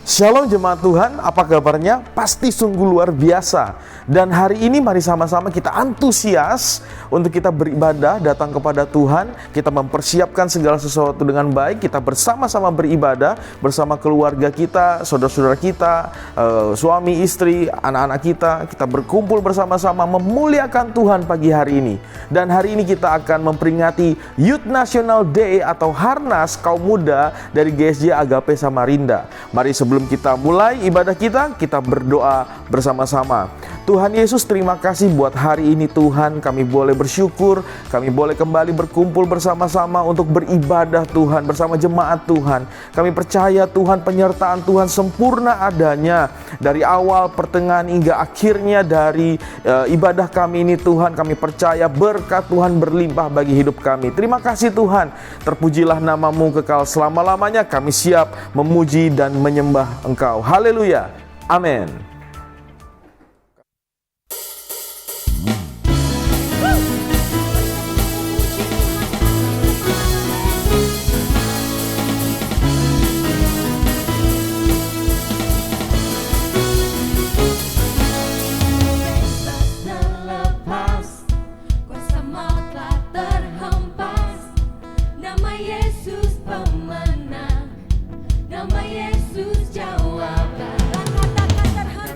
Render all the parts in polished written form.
Shalom jemaat Tuhan, apa kabarnya? Pasti sungguh luar biasa. Dan hari ini mari sama-sama kita antusias untuk kita beribadah, datang kepada Tuhan. Kita mempersiapkan segala sesuatu dengan baik. Kita bersama-sama beribadah bersama keluarga kita, saudara-saudara kita, suami, istri, anak-anak kita. Kita berkumpul bersama-sama memuliakan Tuhan pagi hari ini. Dan hari ini kita akan memperingati Youth National Day atau Harnas Kaum Muda dari GSJ Agape Samarinda. Mari sebelum kita mulai ibadah kita berdoa bersama-sama. Tuhan Yesus, terima kasih buat hari ini Tuhan. Kami boleh bersyukur, kami boleh kembali berkumpul bersama-sama untuk beribadah Tuhan bersama jemaat Tuhan. Kami percaya Tuhan, penyertaan Tuhan sempurna adanya dari awal, pertengahan hingga akhirnya dari ibadah kami ini Tuhan. Kami percaya berkat Tuhan berlimpah bagi hidup kami. Terima kasih Tuhan, terpujilah namamu kekal selama-lamanya. Kami siap memuji dan menyembah Engkau. Haleluya, amin. Nama Yesus jawaban. Katakan terhembus.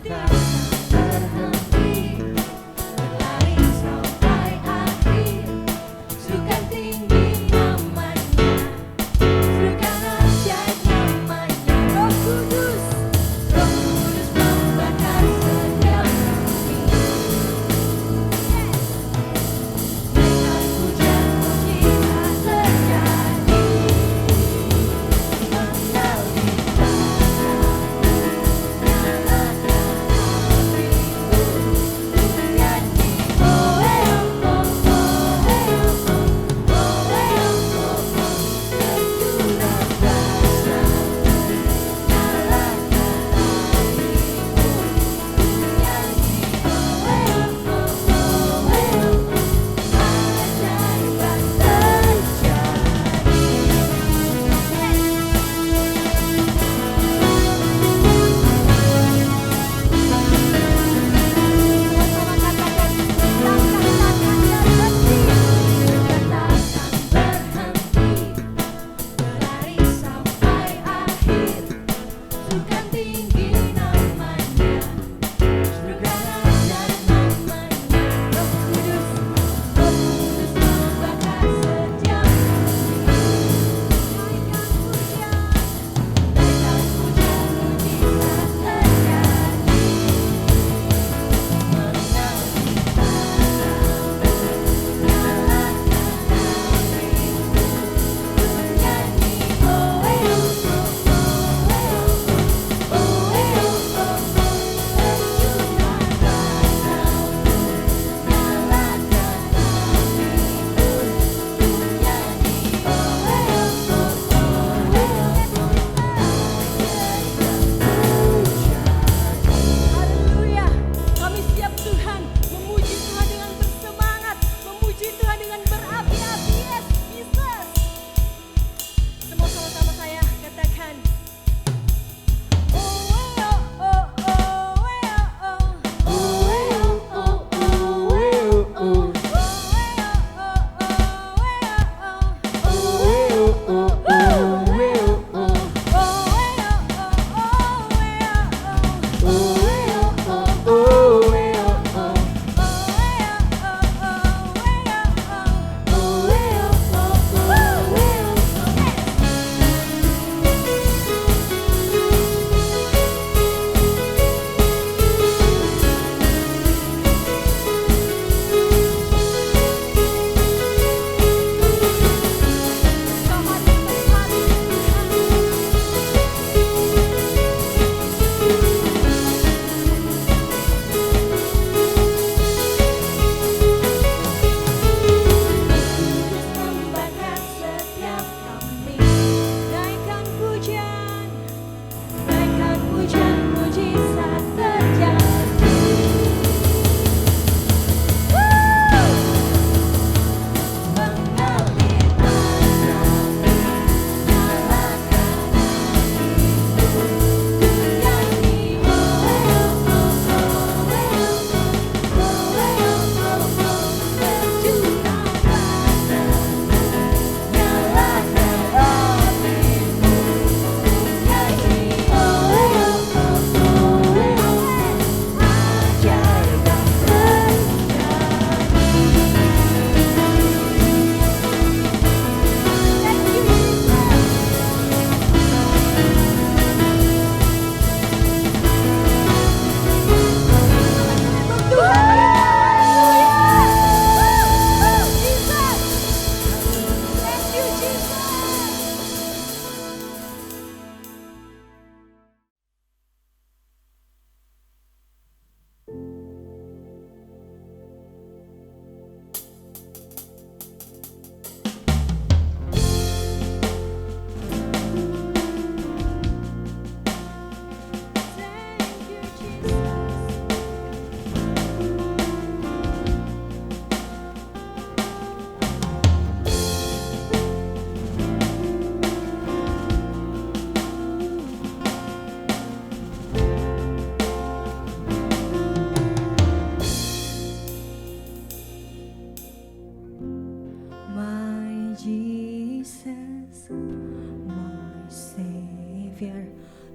Savior.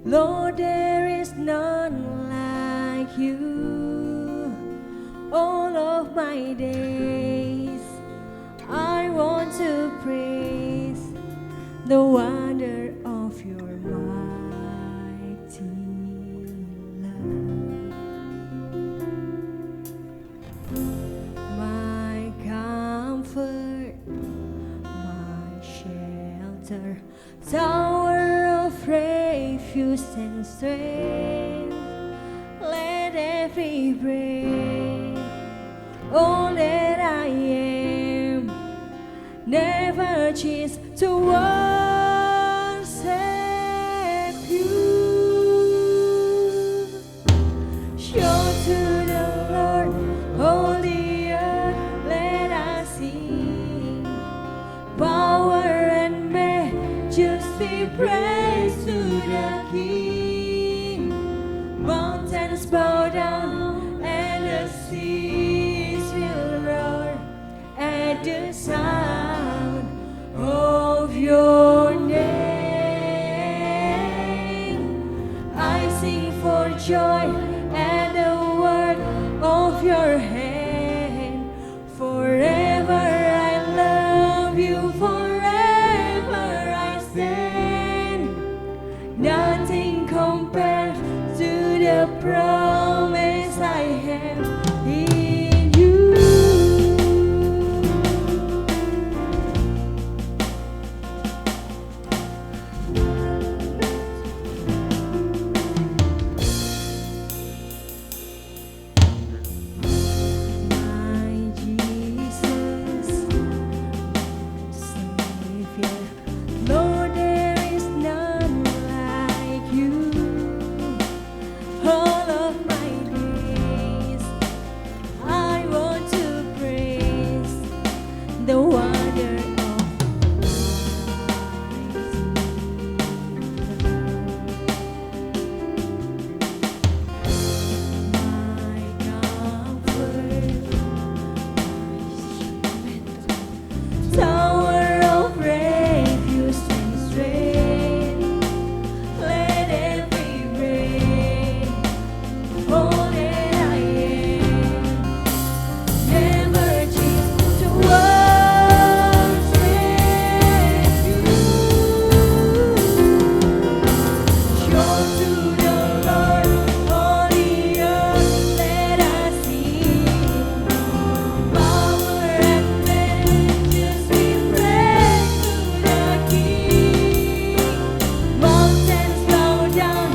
Lord, there is none like you. All of my days I want to praise the wonder of your mighty love. My comfort, my shelter, tower of refuge and strength. Let every breath, all that I am, never cease to worship you. Show to the Lord, all the earth, let us sing. Power and majesty, praise to the King. Mountains bow down and the seas will roar at the sound of your name. I sing for joy at the word of your hand. Forever I love you, forever I stand. Nothing compares to the promise I have in you. My Jesus, Savior, Lord, there is none like you. All of my days I want to praise the wonder of my comfort, tower of refuge and strength. Let every breath, all that I am, never cease to worship you. Show to the Lord, all the earth, let us sing. Power and majesty, praise to the King. Mountains bow down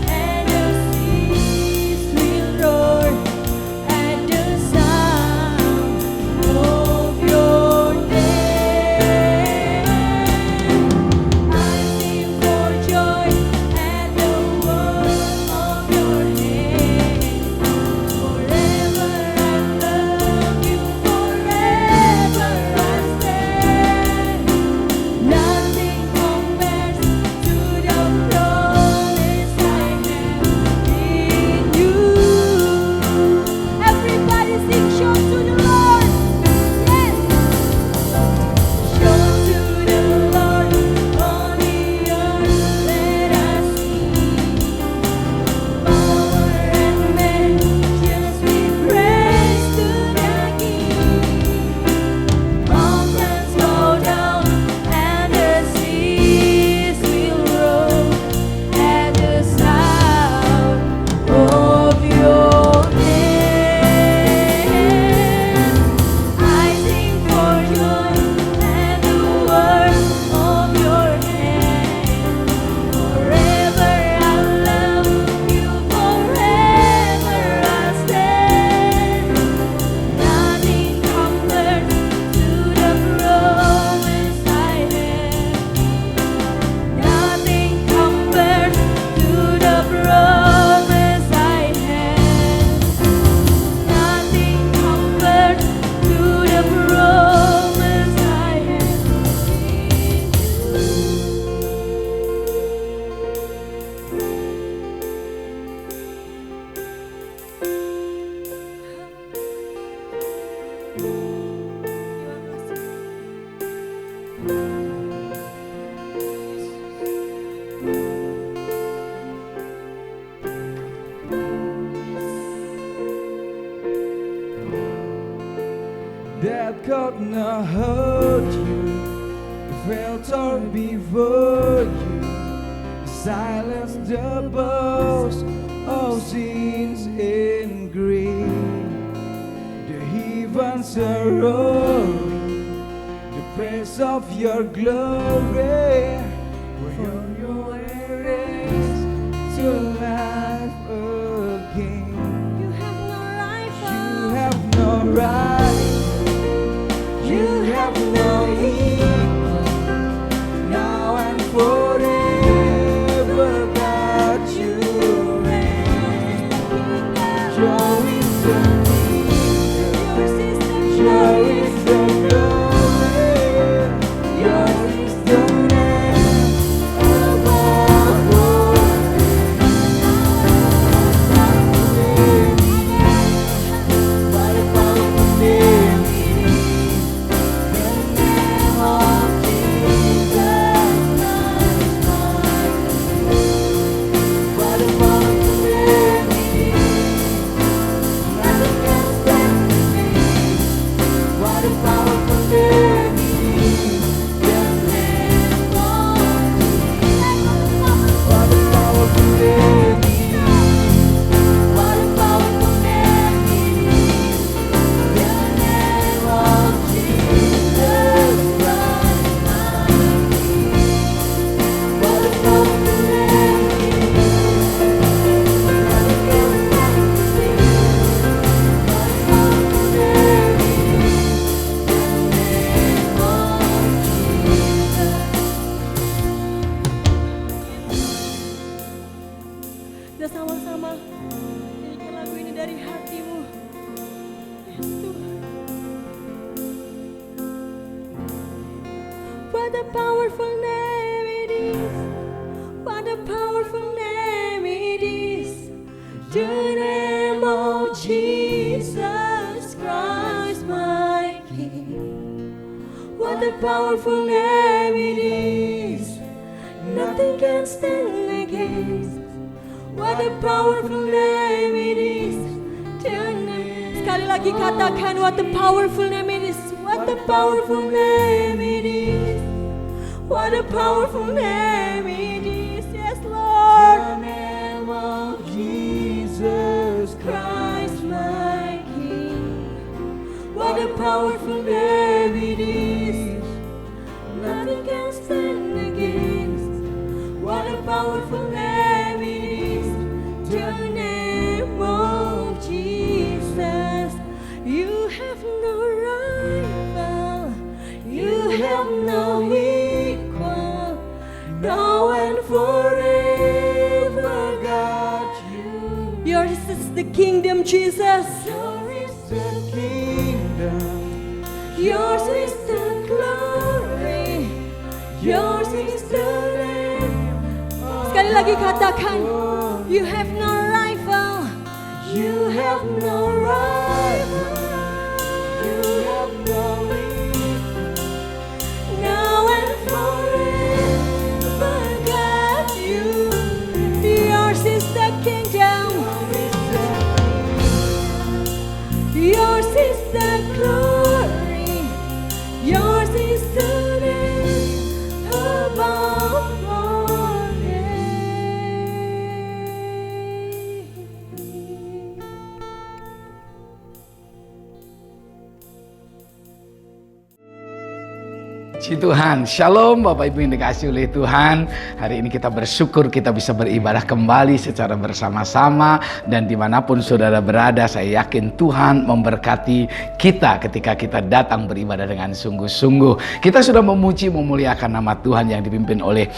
and the seas will roar at the sound of your name. I sing for joy at the word of your hand. Forever I love you, forever I stand. Nothing compares to the promise I have in you. Everybody sing, show to the Lord. Yes. Show to the Lord, all the earth, let us sing. Power and majesty, praise to the King. Mountains bow down and the seas will roar at the sound of your name. I sing for joy at the word of your hand. Forever I love you, forever I stand. Nothing compares to the promise I have. Nothing compares to the promise I have. Nothing compares to the promise I have in you. that could not hurt you, felt or before you, silence the boast of sins and grief. The heavens are roaring, the praise of your glory, for your raised to life again. You have no rival. You have no right, you have no equal, now and forever, God, you reign. Yours is the kingdom, yours is the glory, yours is the name above all names. What a powerful name it is, the name of Jesus Christ, my King. What a powerful name it is, nothing can stand against. What a powerful name it is, the name of Jesus. What a powerful name it is, what a powerful name it is, the name of Jesus Christ, my King. What a powerful name it is, nothing can stand against. What a powerful name it is, the name of Jesus. Kita sama-sama nyanyikan lagu ini dari hatimu. Yes, Tuhan. What a powerful name it is. What a powerful name it is. The name of Jesus Christ, my King. What a powerful name it is. Nothing can stand against. What a powerful name it is. Sekali lagi katakan, what a powerful name it is. What a powerful name it is. What a powerful name it is. Yes, Lord. The name of Jesus Christ, my King. What a powerful name it is. Nothing can stand against. What a powerful name it is. The name of Jesus. You have no rival. You have no equal. Now and forever, God, yours is the kingdom, Jesus. Yours is the kingdom, Yours is the glory. Yours is the name. Sekali lagi katakan, you have no rival. You have no rival. you have no equal. Now and forever, God, yours is the kingdom. Yours is the glory. Yours is the name above all names. Puji Tuhan, Shalom Bapak Ibu yang dikasihi oleh Tuhan. Hari ini kita bersyukur kita bisa beribadah kembali secara bersama-sama. Dan dimanapun saudara berada, saya yakin Tuhan memberkati kita ketika kita datang beribadah dengan sungguh-sungguh. Kita sudah memuji, memuliakan nama Tuhan yang dipimpin oleh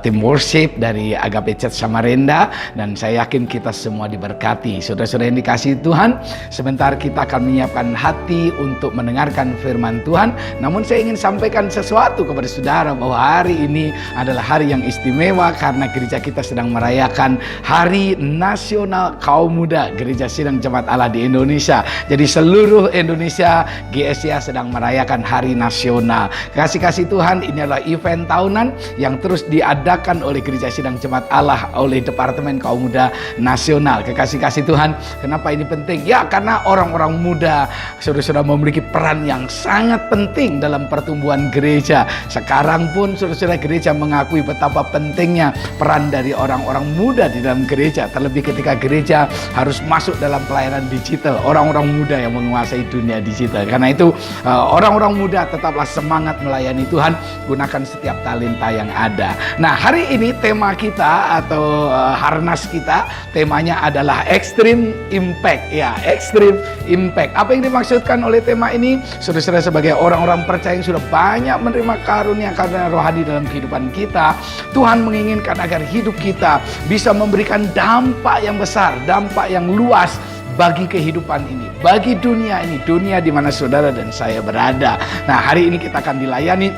tim worship dari Agape Church Samarinda. Dan saya yakin kita semua diberkati. Saudara-saudara yang dikasihi Tuhan, sebentar kita akan menyiapkan hati untuk mendengarkan firman Tuhan. Namun saya ingin sampaikan sesuatu kepada saudara bahwa hari ini adalah hari yang istimewa karena gereja kita sedang merayakan Hari Nasional Kaum Muda Gereja Sidang Jemaat Allah di Indonesia. Jadi seluruh Indonesia GSIA sedang merayakan Hari Nasional. Kasih Tuhan, ini adalah event tahunan yang terus diadakan oleh Gereja Sidang Jemaat Allah oleh Departemen Kaum Muda Nasional. Kekasih Tuhan, kenapa ini penting? Ya, karena orang-orang muda sudah memiliki peran yang sangat penting dalam pertumbuhan gereja. Sekarang pun saudara gereja mengakui betapa pentingnya peran dari orang-orang muda di dalam gereja. Terlebih ketika gereja harus masuk dalam pelayanan digital. Orang-orang muda yang menguasai dunia digital. Karena itu orang-orang muda tetaplah semangat melayani Tuhan. Gunakan setiap talenta yang ada. Nah, hari ini tema kita atau harnas kita, temanya adalah Extreme Impact. Ya, Extreme Impact. Apa yang dimaksudkan oleh tema ini? Saudara-saudara, sebagai orang-orang percaya yang sudah banyak menerima karunia rohani dalam kehidupan kita, Tuhan menginginkan agar hidup kita bisa memberikan dampak yang besar, dampak yang luas bagi kehidupan ini, bagi dunia ini, dunia di mana saudara dan saya berada. Nah, hari ini kita akan dilayani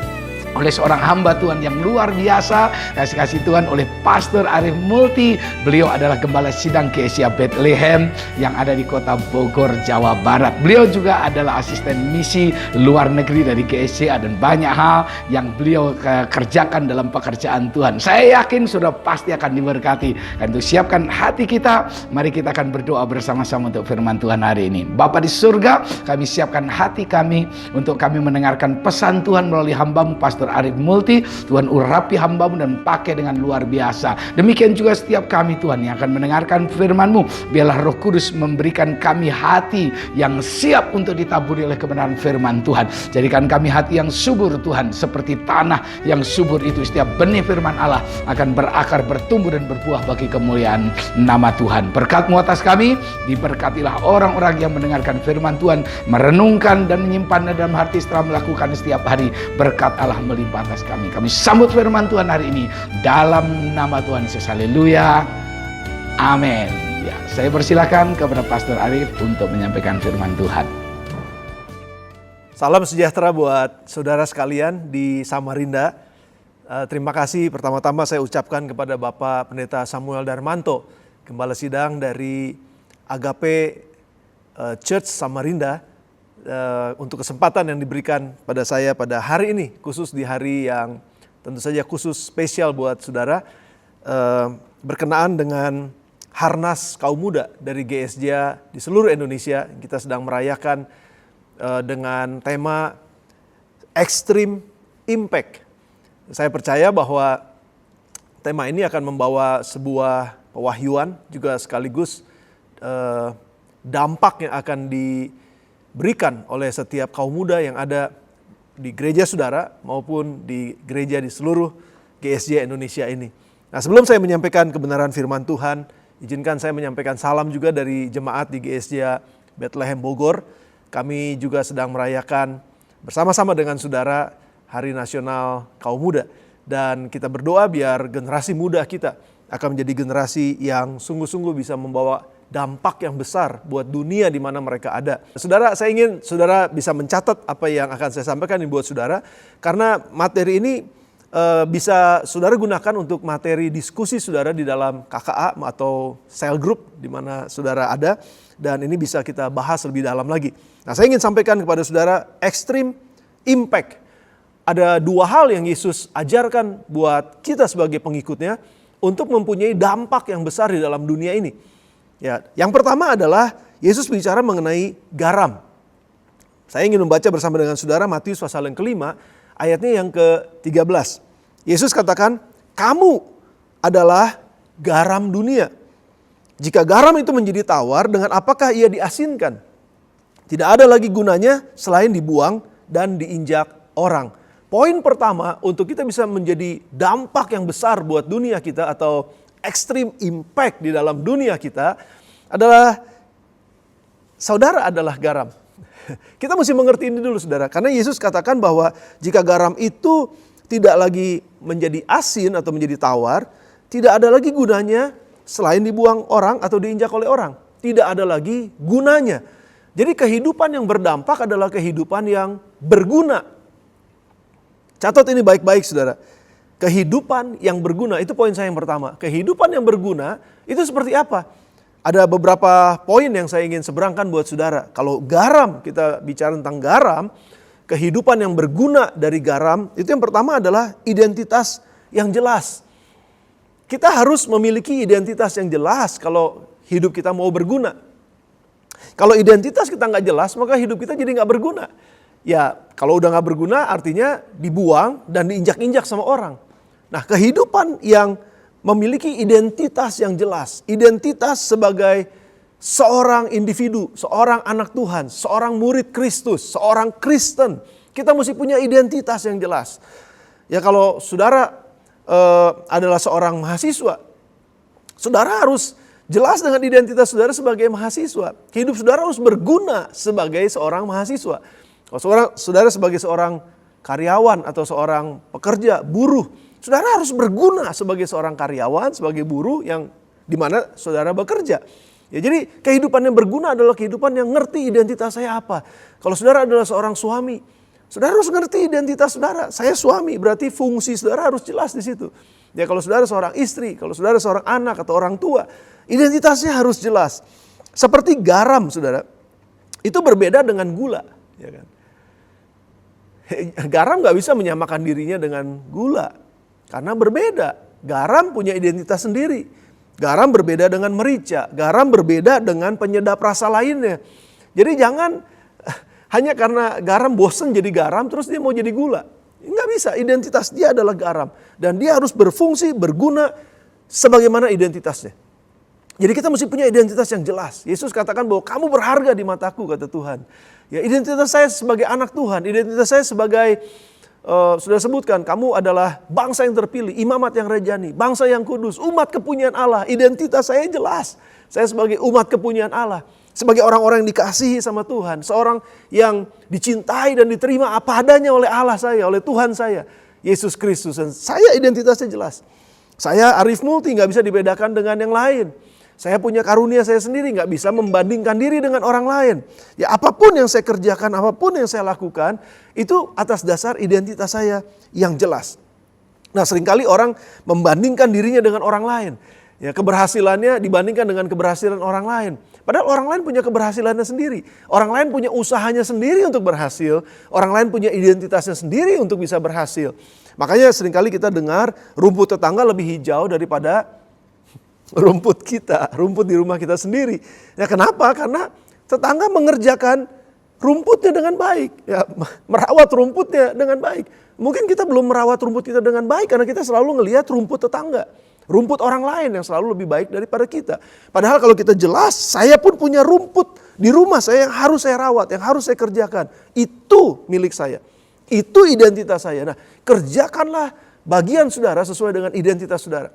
oleh seorang hamba Tuhan yang luar biasa, kasih Tuhan, oleh Pastor Arif Multi. Beliau adalah Gembala Sidang GSIA Bethlehem yang ada di kota Bogor, Jawa Barat. Beliau juga adalah asisten misi luar negeri dari GSIA dan banyak hal yang beliau kerjakan dalam pekerjaan Tuhan. Saya yakin sudah pasti akan diberkati. Dan untuk siapkan hati kita, mari kita akan berdoa bersama-sama untuk firman Tuhan hari ini. Bapa di surga, kami siapkan hati kami untuk kami mendengarkan pesan Tuhan melalui hamba-Mu Pastor Arif Multi. Tuhan, urapi hamba-Mu dan pakai dengan luar biasa. Demikian juga setiap kami Tuhan yang akan mendengarkan firman-Mu. Biarlah Roh Kudus memberikan kami hati yang siap untuk ditaburi oleh kebenaran firman Tuhan. Jadikan kami hati yang subur Tuhan, seperti tanah yang subur itu. Setiap benih firman Allah akan berakar, bertumbuh dan berbuah bagi kemuliaan nama Tuhan. Berkat-Mu atas kami, diberkatilah orang-orang yang mendengarkan firman Tuhan, merenungkan dan menyimpannya dalam hati setelah melakukan setiap hari. Berkat Allah melimpah atas kami. Kami sambut firman Tuhan hari ini dalam nama Tuhan Yesus. Haleluya. Amin. Ya, saya persilakan kepada Pastor Arif untuk menyampaikan firman Tuhan. Salam sejahtera buat saudara sekalian di Samarinda. Terima kasih pertama-tama saya ucapkan kepada Bapak Pendeta Samuel Darmanto, Gembala Sidang dari Agape Church Samarinda, untuk kesempatan yang diberikan pada saya pada hari ini, khusus di hari yang tentu saja khusus spesial buat saudara, berkenaan dengan Harnas Kaum Muda dari GSIA di seluruh Indonesia. Kita sedang merayakan dengan tema Extreme Impact. Saya percaya bahwa tema ini akan membawa sebuah pewahyuan, juga sekaligus dampak yang akan diberikan oleh setiap kaum muda yang ada di gereja saudara maupun di gereja di seluruh GSIA Indonesia ini. Nah, sebelum saya menyampaikan kebenaran firman Tuhan, izinkan saya menyampaikan salam juga dari jemaat di GSIA Bethlehem Bogor. Kami juga sedang merayakan bersama-sama dengan saudara Hari Nasional Kaum Muda. Dan kita berdoa biar generasi muda kita akan menjadi generasi yang sungguh-sungguh bisa membawa dampak yang besar buat dunia di mana mereka ada. Saudara, saya ingin saudara bisa mencatat apa yang akan saya sampaikan ini buat saudara, karena materi ini bisa saudara gunakan untuk materi diskusi saudara di dalam KKA atau cell group di mana saudara ada, dan ini bisa kita bahas lebih dalam lagi. Nah, saya ingin sampaikan kepada saudara Extreme Impact. Ada dua hal yang Yesus ajarkan buat kita sebagai pengikutnya untuk mempunyai dampak yang besar di dalam dunia ini. Ya, yang pertama adalah Yesus bicara mengenai garam. Saya ingin membaca bersama dengan saudara Matius pasal yang kelima, ayatnya yang ke-13. Yesus katakan, kamu adalah garam dunia. Jika garam itu menjadi tawar, dengan apakah ia diasinkan? Tidak ada lagi gunanya selain dibuang dan diinjak orang. Poin pertama untuk kita bisa menjadi dampak yang besar buat dunia kita atau extreme impact di dalam dunia kita adalah saudara adalah garam. Kita mesti mengerti ini dulu saudara, karena Yesus katakan bahwa jika garam itu tidak lagi menjadi asin atau menjadi tawar, tidak ada lagi gunanya selain dibuang orang atau diinjak oleh orang. Tidak ada lagi gunanya. Jadi kehidupan yang berdampak adalah kehidupan yang berguna. Catat ini baik-baik saudara. Kehidupan yang berguna, itu poin saya yang pertama. Kehidupan yang berguna itu seperti apa? Ada beberapa poin yang saya ingin seberangkan buat saudara. Kalau garam, kita bicara tentang garam, kehidupan yang berguna dari garam, itu yang pertama adalah identitas yang jelas. Kita harus memiliki identitas yang jelas kalau hidup kita mau berguna. Kalau identitas kita nggak jelas, maka hidup kita jadi nggak berguna. Ya, kalau udah nggak berguna artinya dibuang dan diinjak-injak sama orang. Nah, kehidupan yang memiliki identitas yang jelas, identitas sebagai seorang individu, seorang anak Tuhan, seorang murid Kristus, seorang Kristen, kita mesti punya identitas yang jelas. Ya, kalau saudara adalah seorang mahasiswa, saudara harus jelas dengan identitas saudara sebagai mahasiswa. Hidup saudara harus berguna sebagai seorang mahasiswa. Kalau saudara sebagai seorang karyawan atau seorang pekerja, buruh, saudara harus berguna sebagai seorang karyawan, sebagai buruh yang di mana saudara bekerja. Ya, jadi kehidupan yang berguna adalah kehidupan yang ngerti identitas saya apa. Kalau saudara adalah seorang suami, saudara harus ngerti identitas saudara. Saya suami, berarti fungsi saudara harus jelas di situ. Ya, kalau saudara seorang istri, kalau saudara seorang anak atau orang tua, identitasnya harus jelas. Seperti garam, saudara, itu berbeda dengan gula. Ya kan? Garam gak bisa menyamakan dirinya dengan gula. Karena berbeda. Garam punya identitas sendiri. Garam berbeda dengan merica. Garam berbeda dengan penyedap rasa lainnya. Jadi jangan hanya karena garam bosen jadi garam terus dia mau jadi gula. Nggak bisa, identitas dia adalah garam. Dan dia harus berfungsi, berguna sebagaimana identitasnya. Jadi kita mesti punya identitas yang jelas. Yesus katakan bahwa kamu berharga di mataku, kata Tuhan. Ya, identitas saya sebagai anak Tuhan, identitas saya sebagai sudah sebutkan, kamu adalah bangsa yang terpilih, imamat yang rajani, bangsa yang kudus, umat kepunyaan Allah. Identitas saya jelas. Saya sebagai umat kepunyaan Allah, sebagai orang-orang yang dikasihi sama Tuhan, seorang yang dicintai dan diterima apa adanya oleh Allah saya, oleh Tuhan saya, Yesus Kristus. Dan saya identitasnya jelas. Saya Arif Multi, nggak bisa dibedakan dengan yang lain. Saya punya karunia saya sendiri, nggak bisa membandingkan diri dengan orang lain. Ya, apapun yang saya kerjakan, apapun yang saya lakukan, itu atas dasar identitas saya yang jelas. Nah, seringkali orang membandingkan dirinya dengan orang lain. Ya, keberhasilannya dibandingkan dengan keberhasilan orang lain. Padahal orang lain punya keberhasilannya sendiri. Orang lain punya usahanya sendiri untuk berhasil. Orang lain punya identitasnya sendiri untuk bisa berhasil. Makanya seringkali kita dengar rumput tetangga lebih hijau daripada rumput kita, rumput di rumah kita sendiri. Ya, kenapa? Karena tetangga mengerjakan rumputnya dengan baik, ya, merawat rumputnya dengan baik. Mungkin kita belum merawat rumput kita dengan baik karena kita selalu ngelihat rumput tetangga, rumput orang lain yang selalu lebih baik daripada kita. Padahal kalau kita jelas, saya pun punya rumput di rumah saya yang harus saya rawat, yang harus saya kerjakan. Itu milik saya, itu identitas saya. Nah, kerjakanlah bagian saudara sesuai dengan identitas saudara.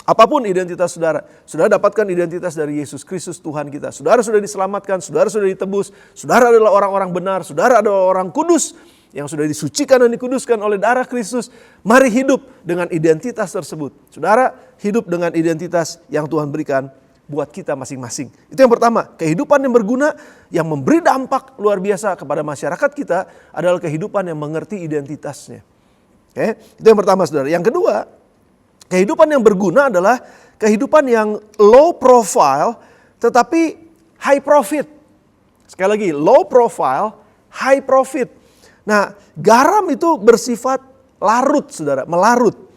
Apapun identitas saudara, saudara dapatkan identitas dari Yesus Kristus Tuhan kita. Saudara sudah diselamatkan, saudara sudah ditebus, saudara adalah orang-orang benar, saudara adalah orang kudus yang sudah disucikan dan dikuduskan oleh darah Kristus. Mari hidup dengan identitas tersebut. Saudara hidup dengan identitas yang Tuhan berikan buat kita masing-masing. Itu yang pertama, kehidupan yang berguna, yang memberi dampak luar biasa kepada masyarakat kita adalah kehidupan yang mengerti identitasnya. Oke, itu yang pertama saudara. Yang kedua, kehidupan yang berguna adalah kehidupan yang low profile tetapi high profit. Sekali lagi, low profile, high profit. Nah, garam itu bersifat larut, saudara, melarut.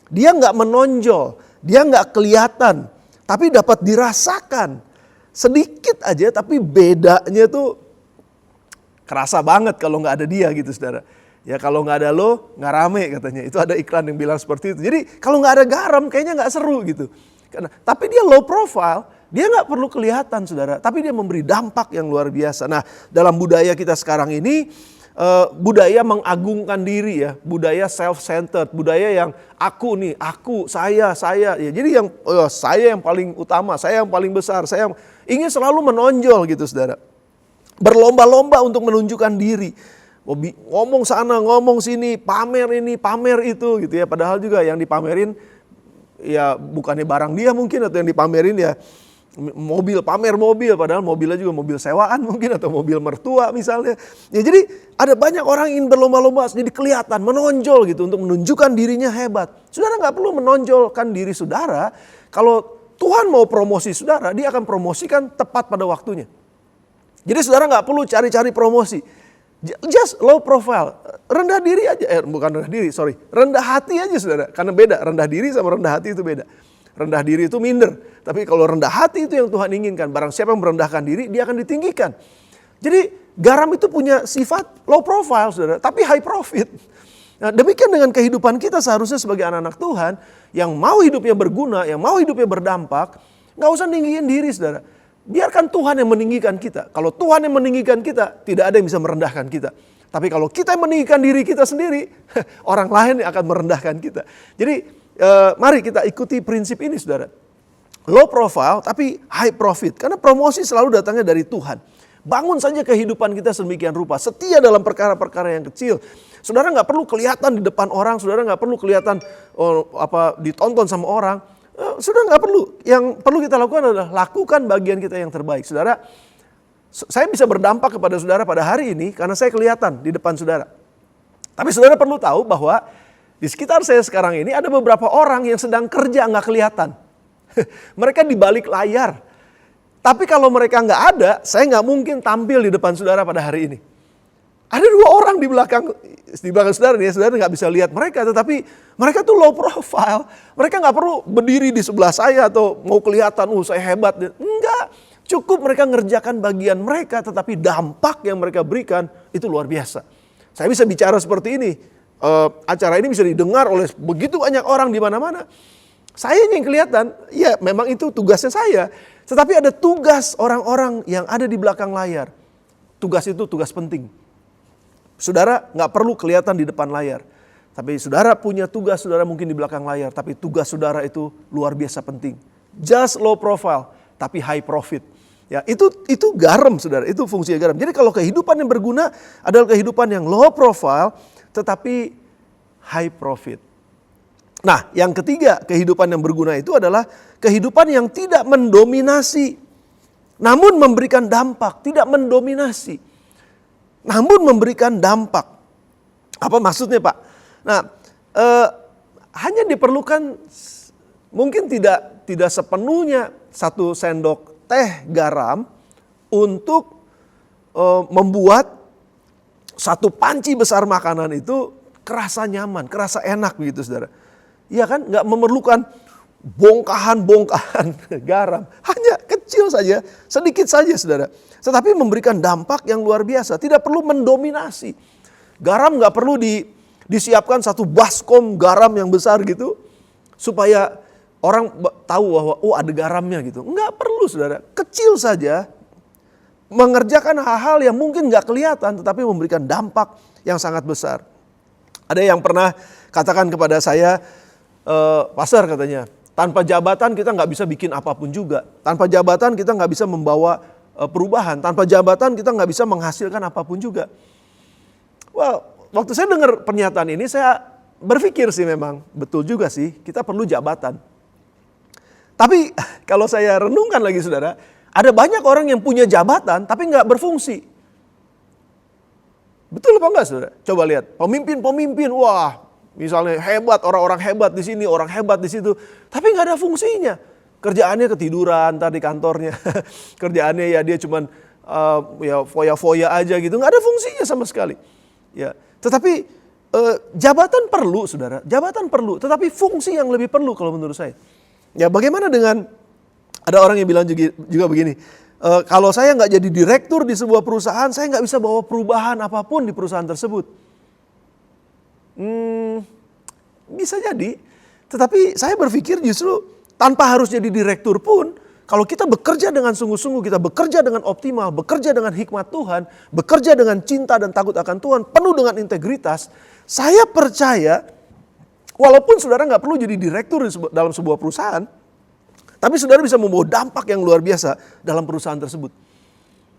Dia nggak menonjol, dia nggak kelihatan, tapi dapat dirasakan. Sedikit aja, tapi bedanya tuh kerasa banget kalau nggak ada dia gitu, saudara. Ya, kalau nggak ada lo, nggak rame katanya. Itu ada iklan yang bilang seperti itu. Jadi kalau nggak ada garam kayaknya nggak seru gitu. Tapi dia low profile, dia nggak perlu kelihatan saudara. Tapi dia memberi dampak yang luar biasa. Nah, dalam budaya kita sekarang ini, budaya mengagungkan diri ya. Budaya self-centered, budaya yang aku nih, aku, saya. Ya, jadi yang saya yang paling utama, saya yang paling besar. Saya ingin selalu menonjol gitu saudara. Berlomba-lomba untuk menunjukkan diri. Ngomong sana, ngomong sini, pamer ini, pamer itu gitu ya. Padahal juga yang dipamerin ya bukannya barang dia mungkin, atau yang dipamerin ya mobil, pamer mobil, padahal mobilnya juga mobil sewaan mungkin atau mobil mertua misalnya. Ya jadi ada banyak orang ingin berlomba-lomba jadi kelihatan, menonjol gitu untuk menunjukkan dirinya hebat. Saudara nggak perlu menonjolkan diri saudara. Kalau Tuhan mau promosi saudara, dia akan promosikan tepat pada waktunya. Jadi saudara nggak perlu cari-cari promosi. Just low profile, rendah diri aja, bukan rendah diri, rendah hati aja saudara. Karena beda, rendah diri sama rendah hati itu beda. Rendah diri itu minder. Tapi kalau rendah hati itu yang Tuhan inginkan. Barang siapa yang merendahkan diri, dia akan ditinggikan. Jadi garam itu punya sifat low profile saudara, tapi high profit. Nah, demikian dengan kehidupan kita seharusnya sebagai anak-anak Tuhan. Yang mau hidupnya berguna, yang mau hidupnya berdampak. Gak usah ninggiin diri saudara. Biarkan Tuhan yang meninggikan kita. Kalau Tuhan yang meninggikan kita, tidak ada yang bisa merendahkan kita. Tapi kalau kita yang meninggikan diri kita sendiri, orang lain yang akan merendahkan kita. Jadi mari kita ikuti prinsip ini saudara. Low profile tapi high profit. Karena promosi selalu datangnya dari Tuhan. Bangun saja kehidupan kita sedemikian rupa. Setia dalam perkara-perkara yang kecil. Saudara gak perlu kelihatan di depan orang. Saudara gak perlu kelihatan ditonton sama orang. Saudara gak perlu. Yang perlu kita lakukan adalah lakukan bagian kita yang terbaik. Saudara, saya bisa berdampak kepada saudara pada hari ini karena saya kelihatan di depan saudara. Tapi saudara perlu tahu bahwa di sekitar saya sekarang ini ada beberapa orang yang sedang kerja nggak kelihatan. Mereka di balik layar. Tapi kalau mereka nggak ada, saya nggak mungkin tampil di depan saudara pada hari ini. Ada 2 orang di belakang saudara nih, saudara nggak bisa lihat mereka, tetapi mereka tuh low profile. Mereka nggak perlu berdiri di sebelah saya atau mau kelihatan, saya hebat. Enggak, cukup mereka ngerjakan bagian mereka, tetapi dampak yang mereka berikan itu luar biasa. Saya bisa bicara seperti ini. Acara ini bisa didengar oleh begitu banyak orang di mana-mana. Saya yang kelihatan, ya memang itu tugasnya saya. Tetapi ada tugas orang-orang yang ada di belakang layar. Tugas itu tugas penting. Saudara nggak perlu kelihatan di depan layar. Tapi saudara punya tugas, saudara mungkin di belakang layar. Tapi tugas saudara itu luar biasa penting. Just low profile, tapi high profit. Ya, itu garam saudara, itu fungsinya garam. Jadi kalau kehidupan yang berguna adalah kehidupan yang low profile, tetapi high profit. Nah, yang ketiga, kehidupan yang berguna itu adalah kehidupan yang tidak mendominasi, namun memberikan dampak. Tidak mendominasi, namun memberikan dampak. Apa maksudnya Pak? Nah, hanya diperlukan mungkin tidak sepenuhnya 1 sendok teh garam untuk membuat 1 panci besar makanan itu kerasa nyaman, kerasa enak begitu saudara. Iya kan, gak memerlukan bongkahan garam. Hanya kecil saja, sedikit saja saudara. Tetapi memberikan dampak yang luar biasa, tidak perlu mendominasi. Garam gak perlu disiapkan 1 baskom garam yang besar gitu. Supaya orang tahu bahwa ada garamnya gitu. Enggak perlu saudara, kecil saja. Mengerjakan hal-hal yang mungkin gak kelihatan tetapi memberikan dampak yang sangat besar. Ada yang pernah katakan kepada saya, Pastor katanya, tanpa jabatan kita gak bisa bikin apapun juga. Tanpa jabatan kita gak bisa membawa perubahan. Tanpa jabatan kita gak bisa menghasilkan apapun juga. Well, waktu saya dengar pernyataan ini saya berpikir sih memang betul juga sih, kita perlu jabatan. Tapi kalau saya renungkan lagi saudara, ada banyak orang yang punya jabatan tapi nggak berfungsi. Betul apa enggak saudara? Coba lihat, pemimpin-pemimpin, wah misalnya hebat, orang-orang hebat di sini, orang hebat di situ. Tapi nggak ada fungsinya. Kerjaannya ketiduran tadi kantornya. Kerjaannya ya dia cuman ya foya-foya aja gitu. Nggak ada fungsinya sama sekali. Ya, tetapi jabatan perlu saudara, jabatan perlu. Tetapi fungsi yang lebih perlu kalau menurut saya. Ya bagaimana dengan, ada orang yang bilang juga begini, kalau saya nggak jadi direktur di sebuah perusahaan, saya nggak bisa bawa perubahan apapun di perusahaan tersebut. Bisa jadi, tetapi saya berpikir justru tanpa harus jadi direktur pun, kalau kita bekerja dengan sungguh-sungguh, kita bekerja dengan optimal, bekerja dengan hikmat Tuhan, bekerja dengan cinta dan takut akan Tuhan, penuh dengan integritas, saya percaya walaupun saudara nggak perlu jadi direktur dalam sebuah perusahaan, tapi saudara bisa membawa dampak yang luar biasa dalam perusahaan tersebut.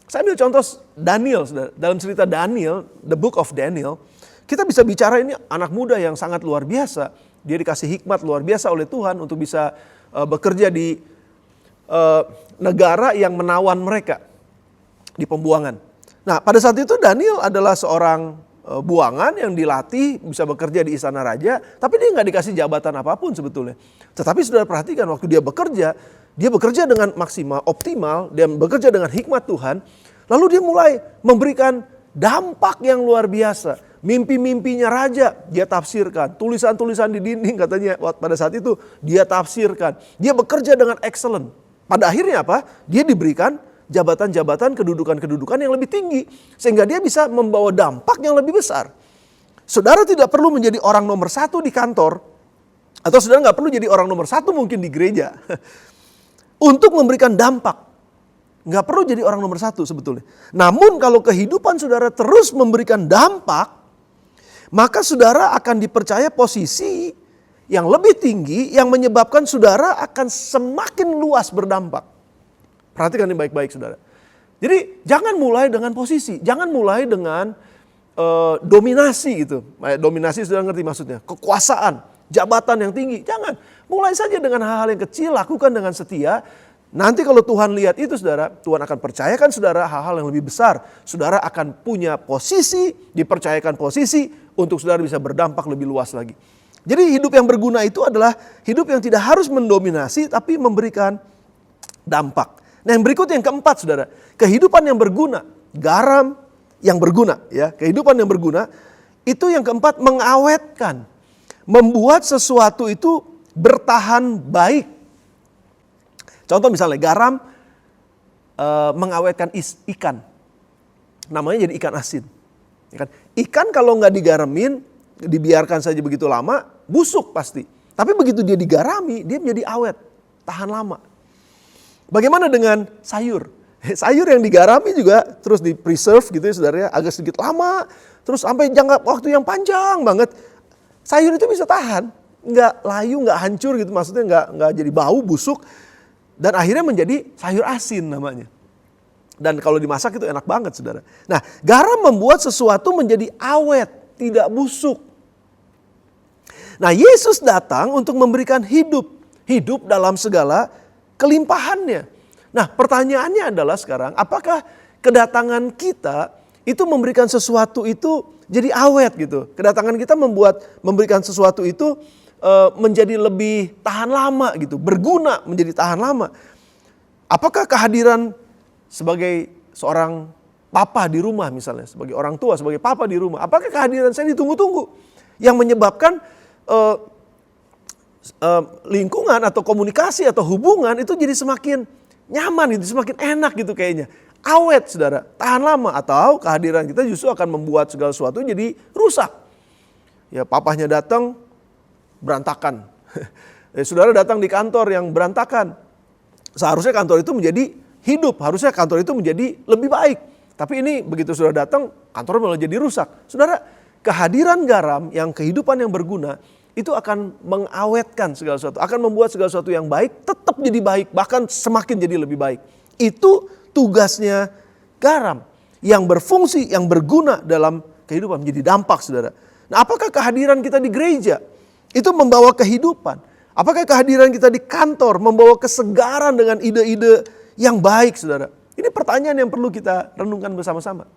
Saya ambil contoh Daniel, saudara. Dalam cerita Daniel, The Book of Daniel, kita bisa bicara ini anak muda yang sangat luar biasa. Dia dikasih hikmat luar biasa oleh Tuhan untuk bisa bekerja di negara yang menawan mereka di pembuangan. Nah, pada saat itu Daniel adalah seorang buangan yang dilatih bisa bekerja di istana raja, tapi dia nggak dikasih jabatan apapun sebetulnya. Tetapi saudara perhatikan waktu dia bekerja dengan maksimal, optimal, dia bekerja dengan hikmat Tuhan, lalu dia mulai memberikan dampak yang luar biasa. Mimpi-mimpinya raja dia tafsirkan, tulisan-tulisan di dinding katanya pada saat itu dia tafsirkan. Dia bekerja dengan excellent. Pada akhirnya apa? Dia diberikan jabatan-jabatan, kedudukan-kedudukan yang lebih tinggi. Sehingga dia bisa membawa dampak yang lebih besar. Saudara tidak perlu menjadi orang nomor 1 di kantor. Atau saudara nggak perlu jadi orang nomor 1 mungkin di gereja. Untuk memberikan dampak. Nggak perlu jadi orang nomor 1 sebetulnya. Namun kalau kehidupan saudara terus memberikan dampak, maka saudara akan dipercaya posisi yang lebih tinggi yang menyebabkan saudara akan semakin luas berdampak. Perhatikan ini baik-baik saudara. Jadi jangan mulai dengan posisi, jangan mulai dengan dominasi gitu. Dominasi saudara ngerti maksudnya, kekuasaan, jabatan yang tinggi. Jangan, mulai saja dengan hal-hal yang kecil, lakukan dengan setia. Nanti kalau Tuhan lihat itu saudara, Tuhan akan percayakan saudara hal-hal yang lebih besar. Saudara akan punya posisi, dipercayakan posisi untuk saudara bisa berdampak lebih luas lagi. Jadi hidup yang berguna itu adalah hidup yang tidak harus mendominasi tapi memberikan dampak. Nah yang berikut yang keempat saudara, kehidupan yang berguna, garam yang berguna ya, kehidupan yang berguna itu yang keempat mengawetkan, membuat sesuatu itu bertahan baik. Contoh misalnya garam mengawetkan ikan, namanya jadi ikan asin. Ikan kalau nggak digaramin, dibiarkan saja begitu lama, busuk pasti. Tapi begitu dia digarami, dia menjadi awet, tahan lama. Bagaimana dengan sayur? Sayur yang digarami juga terus di preserve gitu ya saudara, agak sedikit lama, terus sampai jangka waktu yang panjang banget. Sayur itu bisa tahan, nggak layu, nggak hancur gitu, maksudnya nggak jadi bau, busuk. Dan akhirnya menjadi sayur asin namanya. Dan kalau dimasak itu enak banget saudara. Nah garam membuat sesuatu menjadi awet, tidak busuk. Nah Yesus datang untuk memberikan hidup dalam segala kelimpahannya. Nah pertanyaannya adalah sekarang, apakah kedatangan kita itu memberikan sesuatu itu jadi awet gitu. Kedatangan kita memberikan sesuatu itu menjadi lebih tahan lama gitu, berguna menjadi tahan lama. Apakah kehadiran sebagai seorang papa di rumah misalnya, sebagai orang tua, sebagai papa di rumah, apakah kehadiran saya ditunggu-tunggu yang menyebabkan lingkungan atau komunikasi atau hubungan itu jadi semakin nyaman gitu, semakin enak gitu kayaknya. Awet saudara, tahan lama, atau kehadiran kita justru akan membuat segala sesuatu jadi rusak. Ya papahnya datang berantakan. Saudara datang di kantor yang berantakan. Seharusnya kantor itu menjadi hidup, harusnya kantor itu menjadi lebih baik. Tapi ini begitu saudara datang, kantor malah jadi rusak. Saudara, kehadiran garam yang kehidupan yang berguna itu akan mengawetkan segala sesuatu, akan membuat segala sesuatu yang baik tetap jadi baik, bahkan semakin jadi lebih baik. Itu tugasnya garam yang berfungsi, yang berguna dalam kehidupan, menjadi dampak saudara. Nah apakah kehadiran kita di gereja itu membawa kehidupan? Apakah kehadiran kita di kantor membawa kesegaran dengan ide-ide yang baik saudara? Ini pertanyaan yang perlu kita renungkan bersama-sama.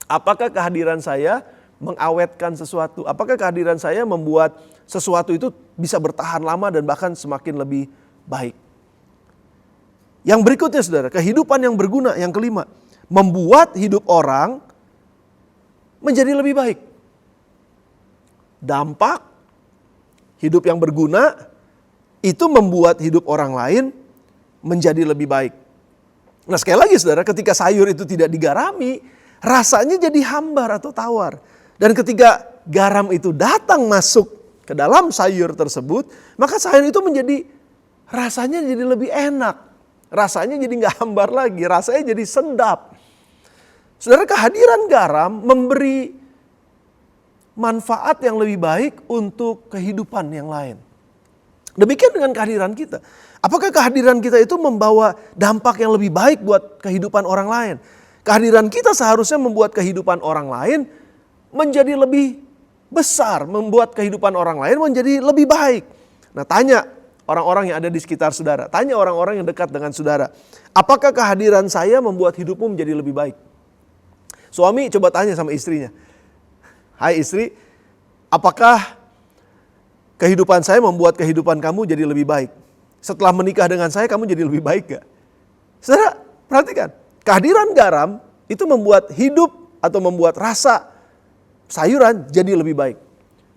Apakah kehadiran saya mengawetkan sesuatu? Apakah kehadiran saya membuat sesuatu itu bisa bertahan lama dan bahkan semakin lebih baik? Yang berikutnya saudara, kehidupan yang berguna yang kelima, membuat hidup orang menjadi lebih baik. Dampak hidup yang berguna itu membuat hidup orang lain menjadi lebih baik. Nah sekali lagi saudara, ketika sayur itu tidak digarami, rasanya jadi hambar atau tawar. Dan ketika garam itu datang masuk ke dalam sayur tersebut, maka sayur itu menjadi rasanya jadi lebih enak. Rasanya jadi gak hambar lagi, rasanya jadi sedap. Saudara, kehadiran garam memberi manfaat yang lebih baik untuk kehidupan yang lain. Demikian dengan kehadiran kita. Apakah kehadiran kita itu membawa dampak yang lebih baik buat kehidupan orang lain? Kehadiran kita seharusnya membuat kehidupan orang lain menjadi lebih besar, membuat kehidupan orang lain menjadi lebih baik. Nah tanya orang-orang yang ada di sekitar saudara. Tanya orang-orang yang dekat dengan saudara. Apakah kehadiran saya membuat hidupmu menjadi lebih baik? Suami coba tanya sama istrinya. Hai istri, apakah kehidupan saya membuat kehidupan kamu jadi lebih baik? Setelah menikah dengan saya, kamu jadi lebih baik gak? Saudara, perhatikan. Kehadiran garam itu membuat hidup atau membuat rasa sayuran jadi lebih baik.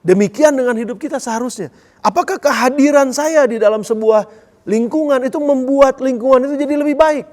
Demikian dengan hidup kita seharusnya. Apakah kehadiran saya di dalam sebuah lingkungan itu membuat lingkungan itu jadi lebih baik?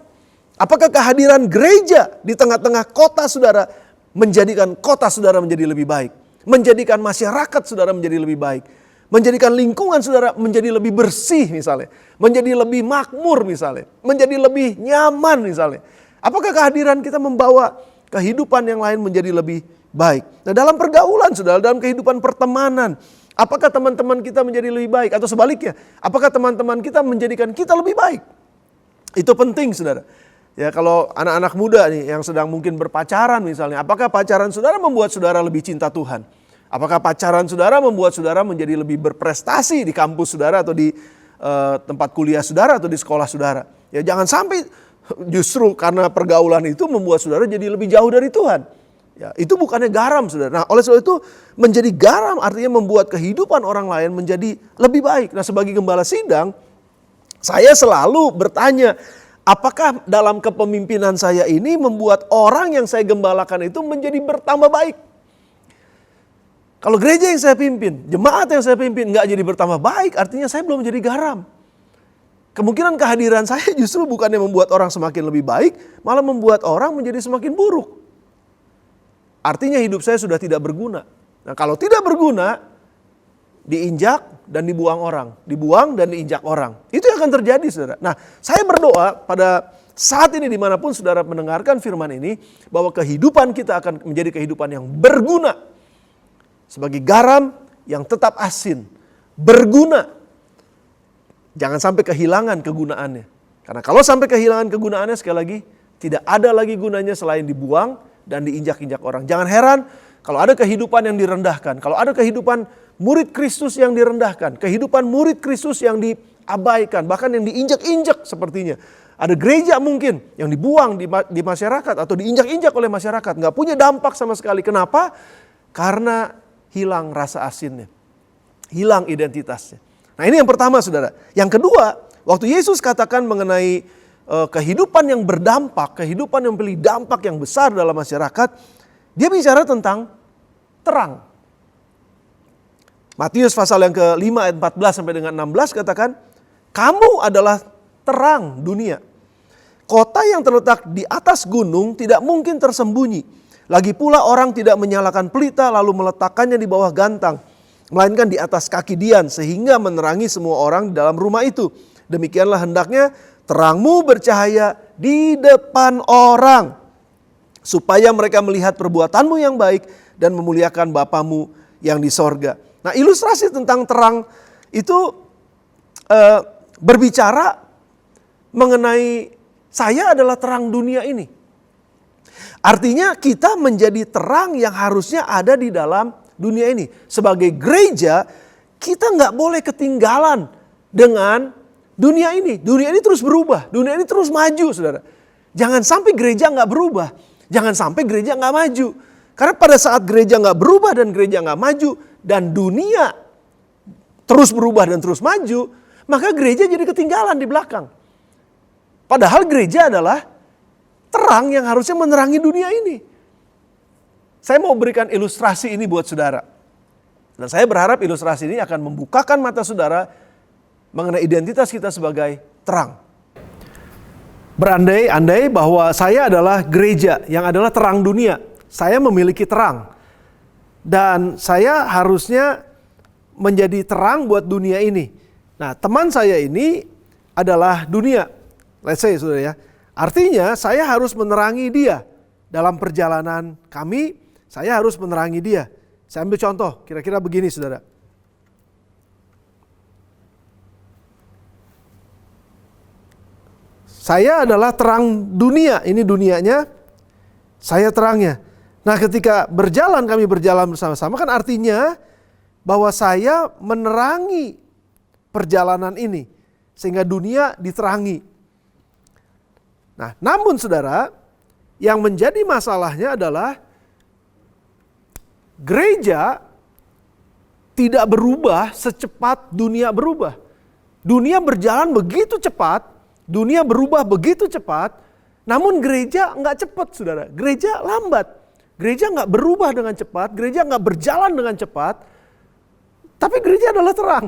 Apakah kehadiran gereja di tengah-tengah kota saudara menjadikan kota saudara menjadi lebih baik? Menjadikan masyarakat saudara menjadi lebih baik? Menjadikan lingkungan saudara menjadi lebih bersih misalnya. Menjadi lebih makmur misalnya. Menjadi lebih nyaman misalnya. Apakah kehadiran kita membawa kehidupan yang lain menjadi lebih baik? Nah, dalam pergaulan saudara, dalam kehidupan pertemanan, apakah teman-teman kita menjadi lebih baik? Atau sebaliknya, apakah teman-teman kita menjadikan kita lebih baik? Itu penting saudara. Ya, kalau anak-anak muda nih yang sedang mungkin berpacaran misalnya, apakah pacaran saudara membuat saudara lebih cinta Tuhan? Apakah pacaran saudara membuat saudara menjadi lebih berprestasi di kampus saudara atau di tempat kuliah saudara atau di sekolah saudara? Ya, jangan sampai justru karena pergaulan itu membuat saudara jadi lebih jauh dari Tuhan. Ya, itu bukannya garam saudara. Nah, oleh sebab itu menjadi garam artinya membuat kehidupan orang lain menjadi lebih baik. Nah, sebagai gembala sidang, saya selalu bertanya, apakah dalam kepemimpinan saya ini membuat orang yang saya gembalakan itu menjadi bertambah baik? Kalau gereja yang saya pimpin, jemaat yang saya pimpin nggak jadi bertambah baik, artinya saya belum jadi garam. Kemungkinan kehadiran saya justru bukannya membuat orang semakin lebih baik, malah membuat orang menjadi semakin buruk. Artinya hidup saya sudah tidak berguna. Nah, kalau tidak berguna, diinjak dan dibuang orang. Dibuang dan diinjak orang. Itu yang akan terjadi saudara. Nah, saya berdoa pada saat ini dimanapun saudara mendengarkan firman ini, bahwa kehidupan kita akan menjadi kehidupan yang berguna. Sebagai garam yang tetap asin, berguna. Jangan sampai kehilangan kegunaannya. Karena kalau sampai kehilangan kegunaannya, sekali lagi, tidak ada lagi gunanya selain dibuang dan diinjak-injak orang. Jangan heran kalau ada kehidupan yang direndahkan. Kalau ada kehidupan murid Kristus yang direndahkan. Kehidupan murid Kristus yang diabaikan. Bahkan yang diinjak-injak sepertinya. Ada gereja mungkin yang dibuang di masyarakat atau diinjak-injak oleh masyarakat. Nggak punya dampak sama sekali. Kenapa? Karena hilang rasa asinnya. Hilang identitasnya. Nah, ini yang pertama saudara. Yang kedua, waktu Yesus katakan mengenai kehidupan yang berdampak, kehidupan yang memiliki dampak yang besar dalam masyarakat, dia bicara tentang terang. Matius pasal yang ke-5 ayat 14 sampai dengan 16 katakan, kamu adalah terang dunia. Kota yang terletak di atas gunung tidak mungkin tersembunyi. Lagi pula orang tidak menyalakan pelita lalu meletakkannya di bawah gantang, melainkan di atas kaki dian sehingga menerangi semua orang di dalam rumah itu. Demikianlah hendaknya terangmu bercahaya di depan orang, supaya mereka melihat perbuatanmu yang baik dan memuliakan Bapamu yang di sorga. Nah, ilustrasi tentang terang itu berbicara mengenai saya adalah terang dunia ini. Artinya kita menjadi terang yang harusnya ada di dalam dunia ini. Sebagai gereja, kita nggak boleh ketinggalan dengan dunia ini. Dunia ini terus berubah, dunia ini terus maju saudara. Jangan sampai gereja nggak berubah, jangan sampai gereja nggak maju. Karena pada saat gereja nggak berubah dan gereja nggak maju, dan dunia terus berubah dan terus maju, maka gereja jadi ketinggalan di belakang. Padahal gereja adalah terang yang harusnya menerangi dunia ini. Saya mau berikan ilustrasi ini buat saudara. Dan saya berharap ilustrasi ini akan membukakan mata saudara mengenai identitas kita sebagai terang. Berandai-andai bahwa saya adalah gereja yang adalah terang dunia. Saya memiliki terang. Dan saya harusnya menjadi terang buat dunia ini. Nah, teman saya ini adalah dunia. Let's say saudara ya. Artinya saya harus menerangi dia. Dalam perjalanan kami, saya harus menerangi dia. Saya ambil contoh, kira-kira begini saudara. Saya adalah terang dunia, ini dunianya, saya terangnya. Nah, ketika kami berjalan bersama-sama kan artinya bahwa saya menerangi perjalanan ini sehingga dunia diterangi. Nah, namun saudara, yang menjadi masalahnya adalah gereja tidak berubah secepat dunia berubah. Dunia berjalan begitu cepat, dunia berubah begitu cepat, namun gereja nggak cepat, saudara. Gereja lambat. Gereja nggak berubah dengan cepat, gereja nggak berjalan dengan cepat, tapi gereja adalah terang.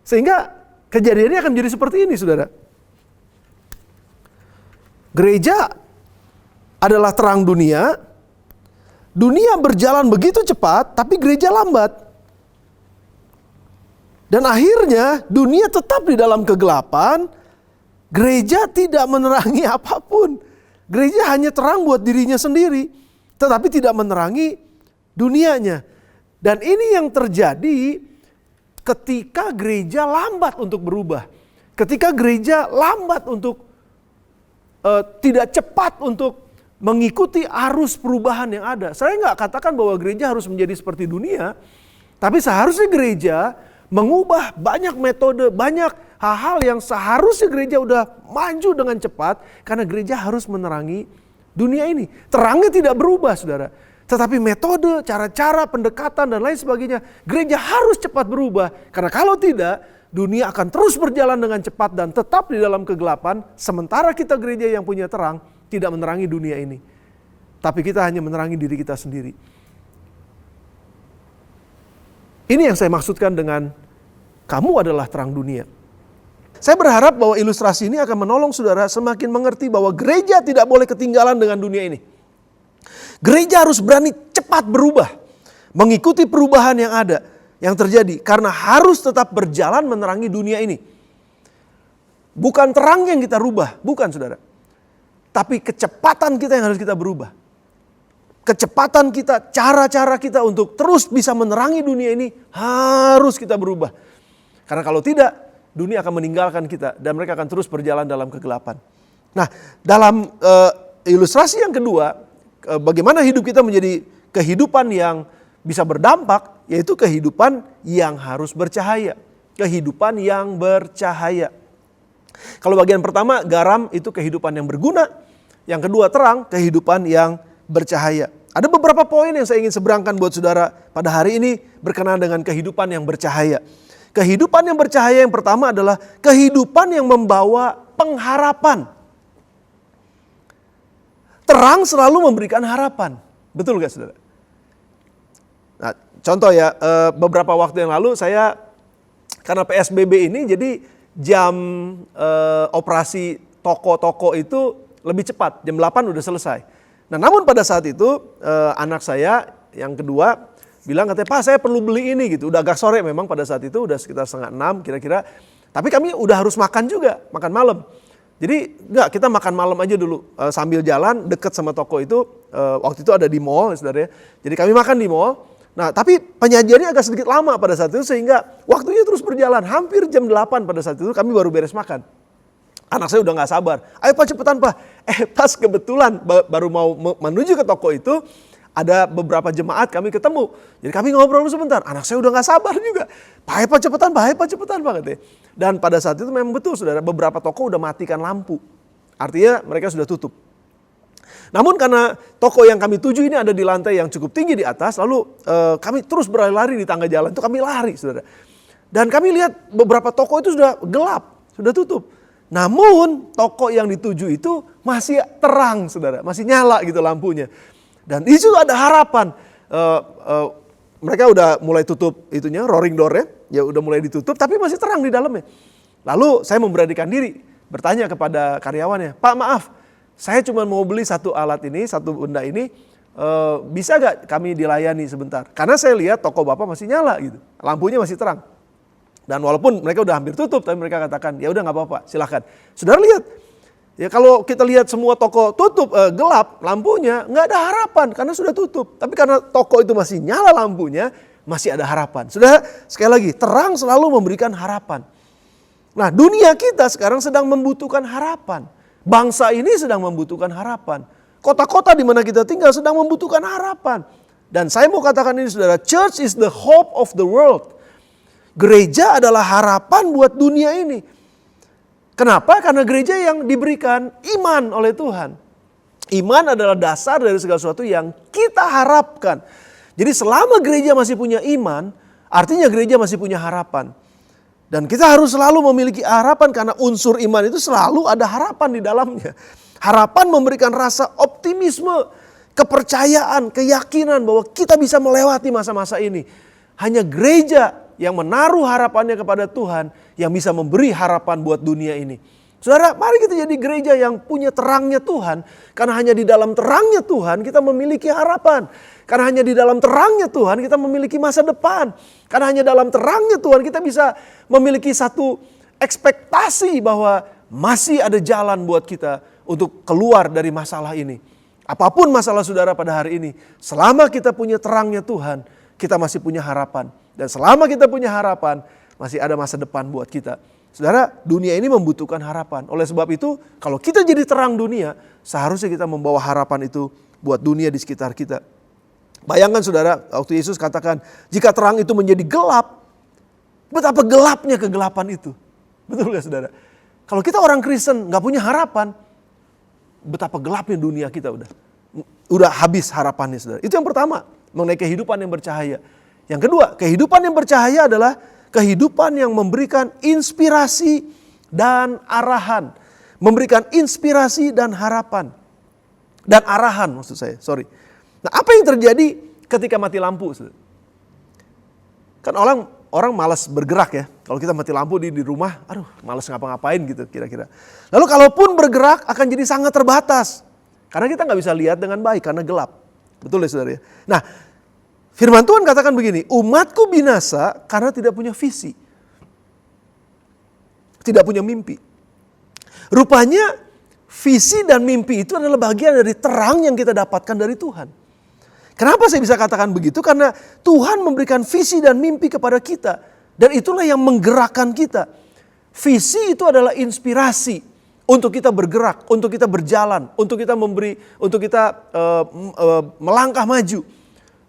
Sehingga kejadiannya akan menjadi seperti ini, saudara. Gereja adalah terang dunia, dunia berjalan begitu cepat, tapi gereja lambat. Dan akhirnya dunia tetap di dalam kegelapan, gereja tidak menerangi apapun. Gereja hanya terang buat dirinya sendiri, tetapi tidak menerangi dunianya. Dan ini yang terjadi ketika gereja lambat untuk berubah. Ketika gereja lambat untuk tidak cepat untuk mengikuti arus perubahan yang ada. Saya nggak katakan bahwa gereja harus menjadi seperti dunia, tapi seharusnya gereja mengubah banyak metode, banyak hal-hal yang seharusnya gereja udah maju dengan cepat, karena gereja harus menerangi dunia ini. Terangnya tidak berubah, saudara. Tetapi metode, cara-cara, pendekatan, dan lain sebagainya, gereja harus cepat berubah. Karena kalau tidak, dunia akan terus berjalan dengan cepat dan tetap di dalam kegelapan, sementara kita gereja yang punya terang, tidak menerangi dunia ini. Tapi kita hanya menerangi diri kita sendiri. Ini yang saya maksudkan dengan kamu adalah terang dunia. Saya berharap bahwa ilustrasi ini akan menolong saudara semakin mengerti bahwa gereja tidak boleh ketinggalan dengan dunia ini. Gereja harus berani cepat berubah, mengikuti perubahan yang ada, yang terjadi, karena harus tetap berjalan menerangi dunia ini. Bukan terang yang kita rubah, bukan saudara. Tapi kecepatan kita yang harus kita berubah. Kecepatan kita, cara-cara kita untuk terus bisa menerangi dunia ini harus kita berubah. Karena kalau tidak, dunia akan meninggalkan kita dan mereka akan terus berjalan dalam kegelapan. Nah, dalam ilustrasi yang kedua, bagaimana hidup kita menjadi kehidupan yang bisa berdampak, yaitu kehidupan yang harus bercahaya. Kehidupan yang bercahaya. Kalau bagian pertama, garam itu kehidupan yang berguna. Yang kedua, terang, kehidupan yang bercahaya. Ada beberapa poin yang saya ingin seberangkan buat saudara pada hari ini berkenaan dengan kehidupan yang bercahaya. Kehidupan yang bercahaya yang pertama adalah kehidupan yang membawa pengharapan. Terang selalu memberikan harapan. Betul gak saudara? Nah, contoh ya, beberapa waktu yang lalu saya, karena PSBB ini jadi jam operasi toko-toko itu lebih cepat, jam 8 udah selesai. Nah, namun pada saat itu anak saya yang kedua bilang, katanya, "Pak, saya perlu beli ini," gitu. Udah agak sore memang pada saat itu, udah sekitar 5:30 kira-kira. Tapi kami udah harus makan juga, makan malam. Jadi enggak, kita makan malam aja dulu sambil jalan deket sama toko itu. Waktu itu ada di mall, saudara ya. Jadi kami makan di mall. Nah, tapi penyajiannya agak sedikit lama pada saat itu sehingga waktunya terus berjalan. Hampir jam 8 pada saat itu kami baru beres makan. Anak saya udah gak sabar. "Ayo Pak, cepetan Pak." Pas kebetulan baru mau menuju ke toko itu, ada beberapa jemaat kami ketemu. Jadi kami ngobrol sebentar. Anak saya udah gak sabar juga. "Pak, cepetan Pak, cepetan Pak," katanya. Dan pada saat itu memang betul saudara, beberapa toko udah matikan lampu. Artinya mereka sudah tutup. Namun karena toko yang kami tuju ini ada di lantai yang cukup tinggi di atas, lalu kami terus berlari di tangga jalan itu, kami lari saudara. Dan kami lihat beberapa toko itu sudah gelap, sudah tutup. Namun toko yang dituju itu masih terang saudara, masih nyala gitu lampunya. Dan di situ ada harapan. Mereka udah mulai tutup itunya, roaring door-nya, ya udah mulai ditutup, tapi masih terang di dalamnya. Lalu saya memberanikan diri, bertanya kepada karyawannya, "Pak, maaf, saya cuma mau beli satu alat ini, satu benda ini, bisa gak kami dilayani sebentar?" Karena saya lihat toko Bapak masih nyala gitu, lampunya masih terang. Dan walaupun mereka udah hampir tutup, tapi mereka katakan, "Ya udah nggak apa-apa, silakan." Saudara lihat, ya kalau kita lihat semua toko tutup, gelap lampunya, nggak ada harapan karena sudah tutup. Tapi karena toko itu masih nyala lampunya, masih ada harapan. Saudara, sekali lagi, terang selalu memberikan harapan. Nah, dunia kita sekarang sedang membutuhkan harapan. Bangsa ini sedang membutuhkan harapan. Kota-kota di mana kita tinggal sedang membutuhkan harapan. Dan saya mau katakan ini saudara, church is the hope of the world. Gereja adalah harapan buat dunia ini. Kenapa? Karena gereja yang diberikan iman oleh Tuhan. Iman adalah dasar dari segala sesuatu yang kita harapkan. Jadi selama gereja masih punya iman, artinya gereja masih punya harapan. Dan kita harus selalu memiliki harapan karena unsur iman itu selalu ada harapan di dalamnya. Harapan memberikan rasa optimisme, kepercayaan, keyakinan bahwa kita bisa melewati masa-masa ini. Hanya gereja yang menaruh harapannya kepada Tuhan yang bisa memberi harapan buat dunia ini. Saudara, mari kita jadi gereja yang punya terangnya Tuhan. Karena hanya di dalam terangnya Tuhan kita memiliki harapan. Karena hanya di dalam terangnya Tuhan kita memiliki masa depan. Karena hanya dalam terangnya Tuhan kita bisa memiliki satu ekspektasi bahwa masih ada jalan buat kita untuk keluar dari masalah ini. Apapun masalah saudara pada hari ini, selama kita punya terangnya Tuhan, kita masih punya harapan. Dan selama kita punya harapan, masih ada masa depan buat kita. Saudara, dunia ini membutuhkan harapan. Oleh sebab itu, kalau kita jadi terang dunia, seharusnya kita membawa harapan itu buat dunia di sekitar kita. Bayangkan saudara, waktu Yesus katakan, jika terang itu menjadi gelap, betapa gelapnya kegelapan itu. Betul gak saudara? Kalau kita orang Kristen gak punya harapan, betapa gelapnya dunia kita udah habis harapannya saudara. Itu yang pertama, mengenai kehidupan yang bercahaya. Yang kedua, kehidupan yang bercahaya adalah kehidupan yang memberikan inspirasi dan arahan. Memberikan inspirasi dan harapan. Dan arahan maksud saya, sorry. Nah, apa yang terjadi ketika mati lampu? Kan orang malas bergerak ya. Kalau kita mati lampu di rumah, aduh malas ngapa-ngapain gitu kira-kira. Lalu kalaupun bergerak akan jadi sangat terbatas. Karena kita nggak bisa lihat dengan baik karena gelap. Betul ya saudara ya? Nah, firman Tuhan katakan begini, umatku binasa karena tidak punya visi. Tidak punya mimpi. Rupanya visi dan mimpi itu adalah bagian dari terang yang kita dapatkan dari Tuhan. Kenapa saya bisa katakan begitu? Karena Tuhan memberikan visi dan mimpi kepada kita. Dan itulah yang menggerakkan kita. Visi itu adalah inspirasi untuk kita bergerak, untuk kita berjalan, untuk kita melangkah maju.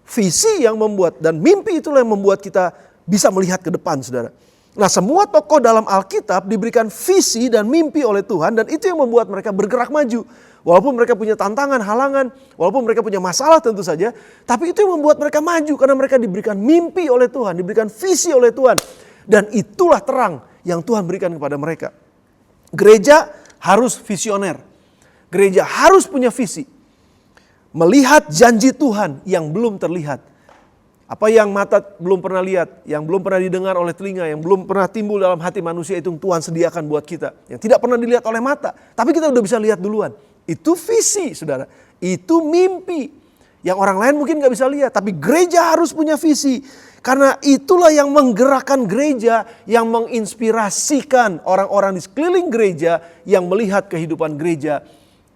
Visi yang membuat dan mimpi itulah yang membuat kita bisa melihat ke depan saudara. Nah, semua tokoh dalam Alkitab diberikan visi dan mimpi oleh Tuhan dan itu yang membuat mereka bergerak maju. Walaupun mereka punya tantangan, halangan, walaupun mereka punya masalah tentu saja, tapi itu yang membuat mereka maju karena mereka diberikan mimpi oleh Tuhan, diberikan visi oleh Tuhan. Dan itulah terang yang Tuhan berikan kepada mereka. Gereja harus visioner. Gereja harus punya visi. Melihat janji Tuhan yang belum terlihat. Apa yang mata belum pernah lihat, yang belum pernah didengar oleh telinga, yang belum pernah timbul dalam hati manusia itu Tuhan sediakan buat kita. Yang tidak pernah dilihat oleh mata, tapi kita udah bisa lihat duluan. Itu visi saudara, itu mimpi. Yang orang lain mungkin gak bisa lihat, tapi gereja harus punya visi. Karena itulah yang menggerakkan gereja, yang menginspirasikan orang-orang di sekeliling gereja yang melihat kehidupan gereja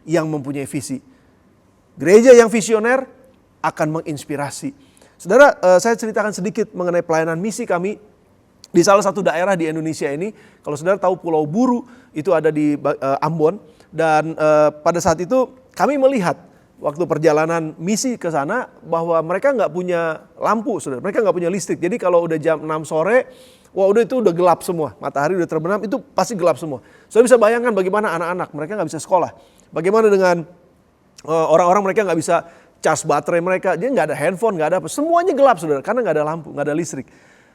yang mempunyai visi. Gereja yang visioner akan menginspirasi. Saudara, saya ceritakan sedikit mengenai pelayanan misi kami di salah satu daerah di Indonesia ini. Kalau saudara tahu Pulau Buru, itu ada di Ambon. Dan pada saat itu kami melihat waktu perjalanan misi ke sana bahwa mereka nggak punya lampu, saudara. Mereka nggak punya listrik. Jadi kalau udah jam 6 sore, wah itu udah gelap semua. Matahari udah terbenam, itu pasti gelap semua. Saudara bisa bayangkan bagaimana anak-anak, mereka nggak bisa sekolah. Bagaimana dengan orang-orang mereka nggak bisa cas baterai mereka, dia nggak ada handphone, nggak ada apa, semuanya gelap saudara, karena nggak ada lampu, nggak ada listrik.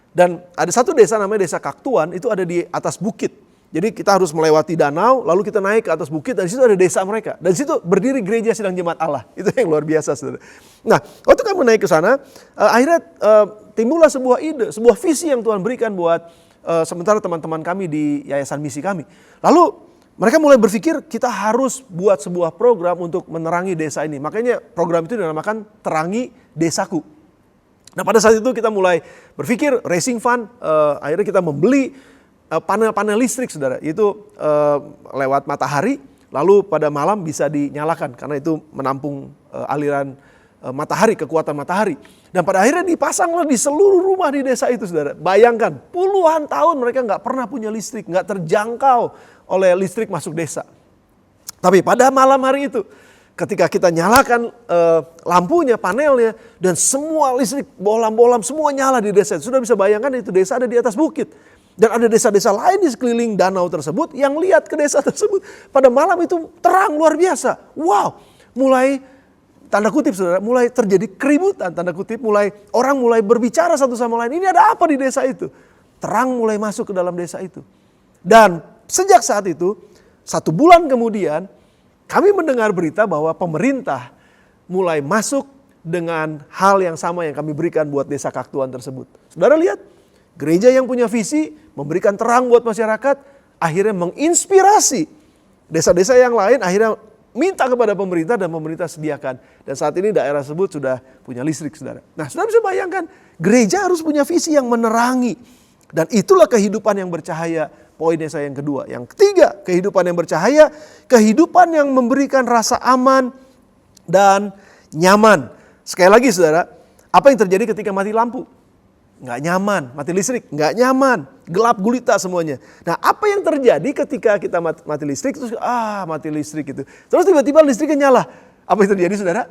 Dan ada satu desa namanya Desa Kaktuan, itu ada di atas bukit. Jadi kita harus melewati danau, lalu kita naik ke atas bukit, dan di situ ada desa mereka. Dan di situ berdiri gereja Sidang Jemaat Allah, itu yang luar biasa saudara. Nah, waktu kami naik ke sana, akhirnya timbullah sebuah ide, sebuah visi yang Tuhan berikan buat sementara teman-teman kami di Yayasan Misi kami. Lalu mereka mulai berpikir kita harus buat sebuah program untuk menerangi desa ini. Makanya program itu dinamakan Terangi Desaku. Nah pada saat itu kita mulai berpikir raising fund. Akhirnya kita membeli panel-panel listrik saudara. Itu lewat matahari. Lalu pada malam bisa dinyalakan. Karena itu menampung aliran matahari, kekuatan matahari. Dan pada akhirnya dipasanglah di seluruh rumah di desa itu saudara. Bayangkan puluhan tahun mereka gak pernah punya listrik. Gak terjangkau oleh listrik masuk desa. Tapi pada malam hari itu ketika kita nyalakan lampunya, panelnya, dan semua listrik, bolam-bolam, semua nyala di desa. Sudah bisa bayangkan itu desa ada di atas bukit. Dan ada desa-desa lain di sekeliling danau tersebut yang lihat ke desa tersebut. Pada malam itu terang luar biasa. Wow, mulai tanda kutip saudara, mulai terjadi keributan, tanda kutip, orang mulai berbicara satu sama lain. Ini ada apa di desa itu? Terang mulai masuk ke dalam desa itu. Dan sejak saat itu, 1 bulan kemudian, kami mendengar berita bahwa pemerintah mulai masuk dengan hal yang sama yang kami berikan buat desa Kaktuan tersebut. Saudara lihat, gereja yang punya visi, memberikan terang buat masyarakat, akhirnya menginspirasi desa-desa yang lain, akhirnya minta kepada pemerintah dan pemerintah sediakan. Dan saat ini daerah tersebut sudah punya listrik, saudara. Nah, saudara bisa bayangkan, gereja harus punya visi yang menerangi. Dan itulah kehidupan yang bercahaya. Poinnya saya yang kedua. Yang ketiga, kehidupan yang bercahaya, kehidupan yang memberikan rasa aman dan nyaman. Sekali lagi saudara, apa yang terjadi ketika mati lampu? Nggak nyaman. Mati listrik? Nggak nyaman. Gelap gulita semuanya. Nah, apa yang terjadi ketika kita mati listrik? Terus mati listrik gitu. Terus tiba-tiba listriknya nyala. Apa yang terjadi saudara?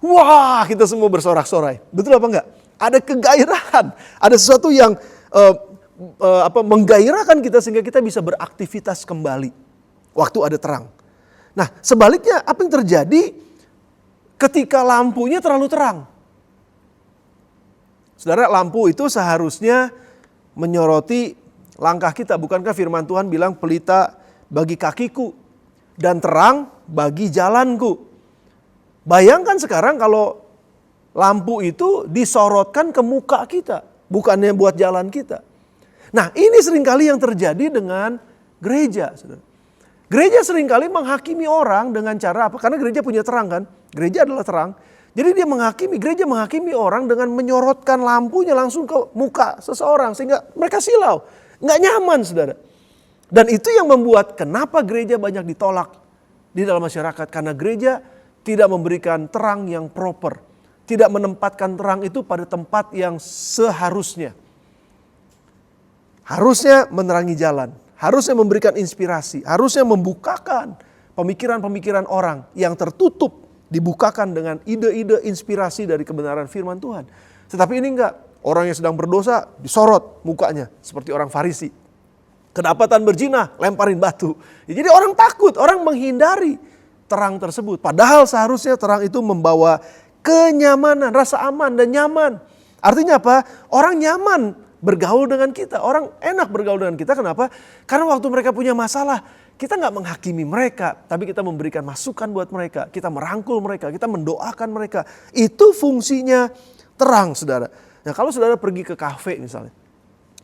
Wah, kita semua bersorak-sorai. Betul apa enggak? Ada kegairahan. Ada sesuatu yang menggairahkan kita sehingga kita bisa beraktivitas kembali waktu ada terang. Nah, sebaliknya apa yang terjadi ketika lampunya terlalu terang? Saudara, lampu itu seharusnya menyoroti langkah kita. Bukankah firman Tuhan bilang pelita bagi kakiku dan terang bagi jalanku. Bayangkan sekarang kalau lampu itu disorotkan ke muka kita, bukannya buat jalan kita. Nah, ini seringkali yang terjadi dengan gereja. Saudara. Gereja seringkali menghakimi orang dengan cara apa? Karena gereja punya terang kan. Gereja adalah terang. Jadi gereja menghakimi orang dengan menyorotkan lampunya langsung ke muka seseorang. Sehingga mereka silau. Nggak nyaman saudara. Dan itu yang membuat kenapa gereja banyak ditolak di dalam masyarakat. Karena gereja tidak memberikan terang yang proper. Tidak menempatkan terang itu pada tempat yang seharusnya. Harusnya menerangi jalan, harusnya memberikan inspirasi, harusnya membukakan pemikiran-pemikiran orang yang tertutup, dibukakan dengan ide-ide inspirasi dari kebenaran firman Tuhan. Tetapi ini enggak, orang yang sedang berdosa disorot mukanya seperti orang Farisi. Kedapatan berzina, lemparin batu. Jadi orang takut, orang menghindari terang tersebut. Padahal seharusnya terang itu membawa kenyamanan, rasa aman dan nyaman. Artinya apa? Orang nyaman bergaul dengan kita. Orang enak bergaul dengan kita. Kenapa? Karena waktu mereka punya masalah, kita nggak menghakimi mereka, tapi kita memberikan masukan buat mereka. Kita merangkul mereka, kita mendoakan mereka. Itu fungsinya terang, saudara. Nah, kalau saudara pergi ke kafe misalnya,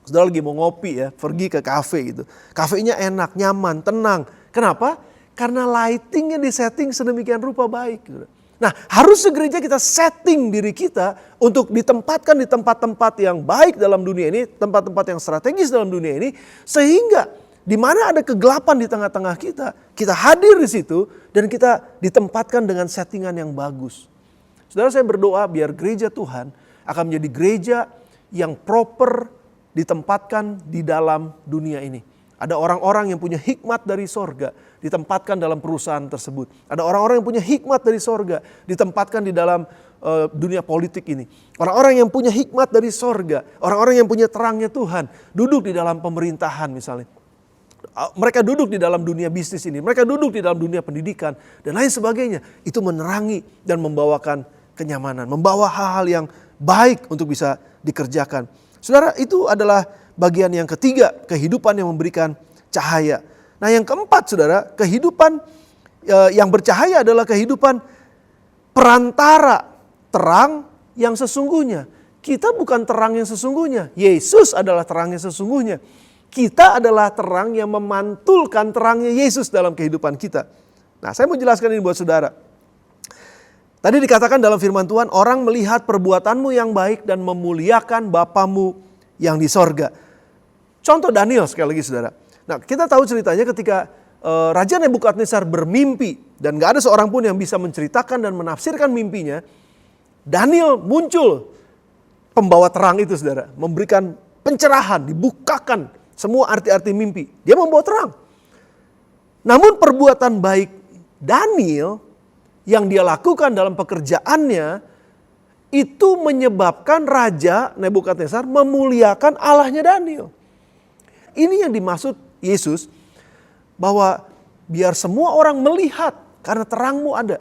saudara lagi mau ngopi ya, pergi ke kafe gitu. Kafenya enak, nyaman, tenang. Kenapa? Karena lightingnya disetting sedemikian rupa baik. Saudara. Nah, harusnya gereja kita setting diri kita untuk ditempatkan di tempat-tempat yang baik dalam dunia ini, tempat-tempat yang strategis dalam dunia ini, sehingga di mana ada kegelapan di tengah-tengah kita hadir di situ dan kita ditempatkan dengan settingan yang bagus. Saudara, saya berdoa biar gereja Tuhan akan menjadi gereja yang proper ditempatkan di dalam dunia ini. Ada orang-orang yang punya hikmat dari sorga ditempatkan dalam perusahaan tersebut. Ada orang-orang yang punya hikmat dari sorga ditempatkan di dalam dunia politik ini. Orang-orang yang punya hikmat dari sorga, orang-orang yang punya terangnya Tuhan duduk di dalam pemerintahan misalnya. Mereka duduk di dalam dunia bisnis ini, mereka duduk di dalam dunia pendidikan dan lain sebagainya. Itu menerangi dan membawakan kenyamanan, membawa hal-hal yang baik untuk bisa dikerjakan. Saudara, itu adalah bagian yang ketiga, kehidupan yang memberikan cahaya. Nah, yang keempat saudara, kehidupan yang bercahaya adalah kehidupan perantara terang yang sesungguhnya. Kita bukan terang yang sesungguhnya, Yesus adalah terang yang sesungguhnya. Kita adalah terang yang memantulkan terangnya Yesus dalam kehidupan kita. Nah, saya mau jelaskan ini buat saudara. Tadi dikatakan dalam firman Tuhan, orang melihat perbuatanmu yang baik dan memuliakan Bapamu yang di sorga. Contoh Daniel sekali lagi saudara. Nah, kita tahu ceritanya ketika Raja Nebukadnezar bermimpi dan gak ada seorang pun yang bisa menceritakan dan menafsirkan mimpinya. Daniel muncul pembawa terang itu saudara. Memberikan pencerahan, dibukakan semua arti-arti mimpi. Dia membawa terang. Namun perbuatan baik Daniel yang dia lakukan dalam pekerjaannya itu menyebabkan Raja Nebukadnezar memuliakan Allahnya Daniel. Ini yang dimaksud Yesus, bahwa biar semua orang melihat karena terangmu ada.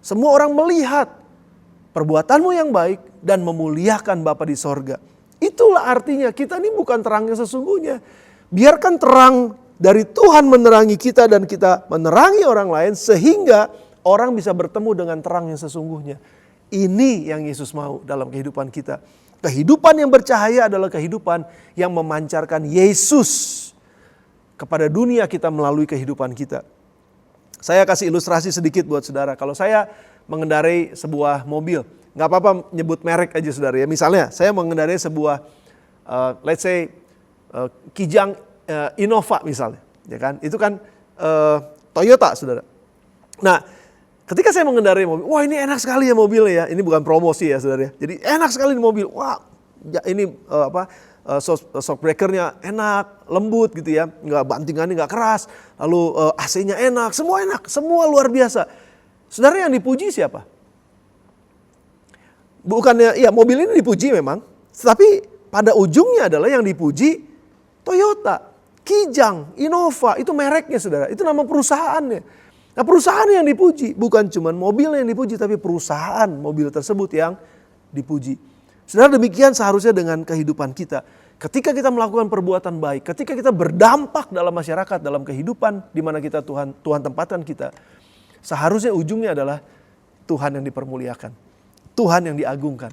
Semua orang melihat perbuatanmu yang baik dan memuliakan Bapa di sorga. Itulah artinya kita ini bukan terang yang sesungguhnya. Biarkan terang dari Tuhan menerangi kita dan kita menerangi orang lain sehingga orang bisa bertemu dengan terang yang sesungguhnya. Ini yang Yesus mau dalam kehidupan kita. Kehidupan yang bercahaya adalah kehidupan yang memancarkan Yesus kepada dunia kita melalui kehidupan kita. Saya kasih ilustrasi sedikit buat saudara. Kalau saya mengendarai sebuah mobil, nggak apa-apa nyebut merek aja saudara ya. Misalnya saya mengendarai sebuah let's say Kijang Innova misalnya, ya kan? Itu kan Toyota saudara. Nah, ketika saya mengendarai mobil, wah ini enak sekali ya mobilnya ya. Ini bukan promosi ya saudara ya. Jadi enak sekali di mobil. Wah, ya ini shock breakernya enak, lembut gitu ya. Nggak bantingannya nggak keras. Lalu AC-nya enak, semua luar biasa. Saudara yang dipuji siapa? Bukannya, ya mobil ini dipuji memang. Tapi pada ujungnya adalah yang dipuji Toyota, Kijang, Innova. Itu mereknya saudara, itu nama perusahaannya. Nah perusahaan yang dipuji, bukan cuma mobil yang dipuji, tapi perusahaan mobil tersebut yang dipuji. Saudara, demikian seharusnya dengan kehidupan kita. Ketika kita melakukan perbuatan baik, ketika kita berdampak dalam masyarakat, dalam kehidupan di mana kita Tuhan tempatkan kita, seharusnya ujungnya adalah Tuhan yang dipermuliakan, Tuhan yang diagungkan.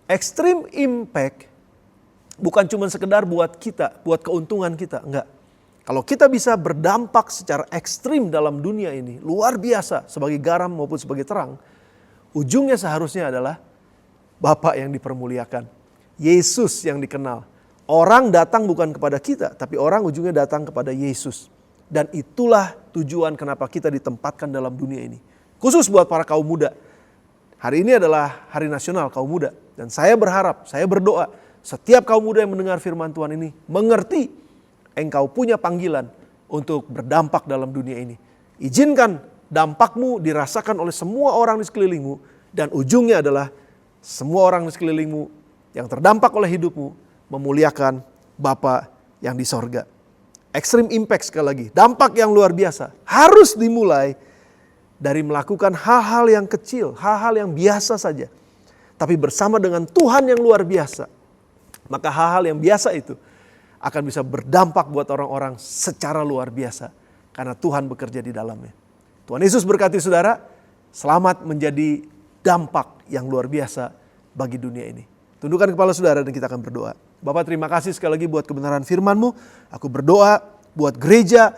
Extreme impact bukan cuma sekedar buat kita, buat keuntungan kita, enggak. Kalau kita bisa berdampak secara ekstrim dalam dunia ini, luar biasa sebagai garam maupun sebagai terang, ujungnya seharusnya adalah Bapa yang dipermuliakan, Yesus yang dikenal. Orang datang bukan kepada kita, tapi orang ujungnya datang kepada Yesus. Dan itulah tujuan kenapa kita ditempatkan dalam dunia ini. Khusus buat para kaum muda. Hari ini adalah Hari Nasional Kaum Muda. Dan saya berharap, saya berdoa, setiap kaum muda yang mendengar firman Tuhan ini mengerti engkau punya panggilan untuk berdampak dalam dunia ini. Izinkan dampakmu dirasakan oleh semua orang di sekelilingmu. Dan ujungnya adalah semua orang di sekelilingmu yang terdampak oleh hidupmu memuliakan Bapa yang di sorga. Extreme impact sekali lagi. Dampak yang luar biasa. Harus dimulai dari melakukan hal-hal yang kecil, hal-hal yang biasa saja. Tapi bersama dengan Tuhan yang luar biasa. Maka hal-hal yang biasa itu akan bisa berdampak buat orang-orang secara luar biasa. Karena Tuhan bekerja di dalamnya. Tuhan Yesus berkati saudara, selamat menjadi dampak yang luar biasa bagi dunia ini. Tundukkan kepala saudara dan kita akan berdoa. Bapak terima kasih sekali lagi buat kebenaran firman-Mu. Aku berdoa buat gereja,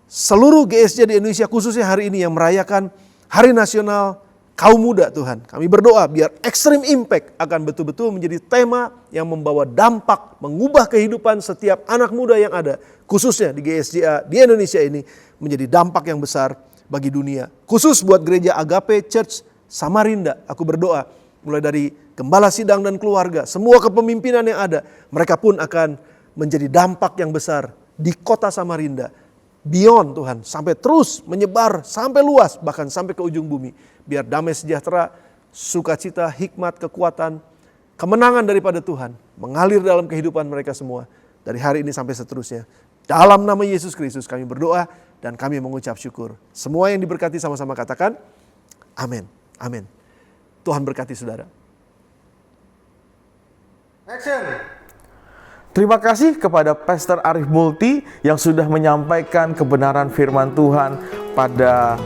seluruh GSJ di Indonesia khususnya hari ini yang merayakan Hari Nasional Kaum Muda Tuhan. Kami berdoa biar extreme impact akan betul-betul menjadi tema yang membawa dampak, mengubah kehidupan setiap anak muda yang ada. Khususnya di GSJA di Indonesia ini menjadi dampak yang besar bagi dunia. Khusus buat gereja Agape Church Samarinda, aku berdoa mulai dari gembala sidang dan keluarga, semua kepemimpinan yang ada, mereka pun akan menjadi dampak yang besar di kota Samarinda. Beyond Tuhan, sampai terus menyebar, sampai luas, bahkan sampai ke ujung bumi. Biar damai sejahtera, sukacita, hikmat, kekuatan, kemenangan daripada Tuhan mengalir dalam kehidupan mereka semua. Dari hari ini sampai seterusnya. Dalam nama Yesus Kristus kami berdoa dan kami mengucap syukur. Semua yang diberkati sama-sama katakan, amin. Amin. Tuhan berkati saudara. Action. Terima kasih kepada Pastor Arif Multi yang sudah menyampaikan kebenaran firman Tuhan pada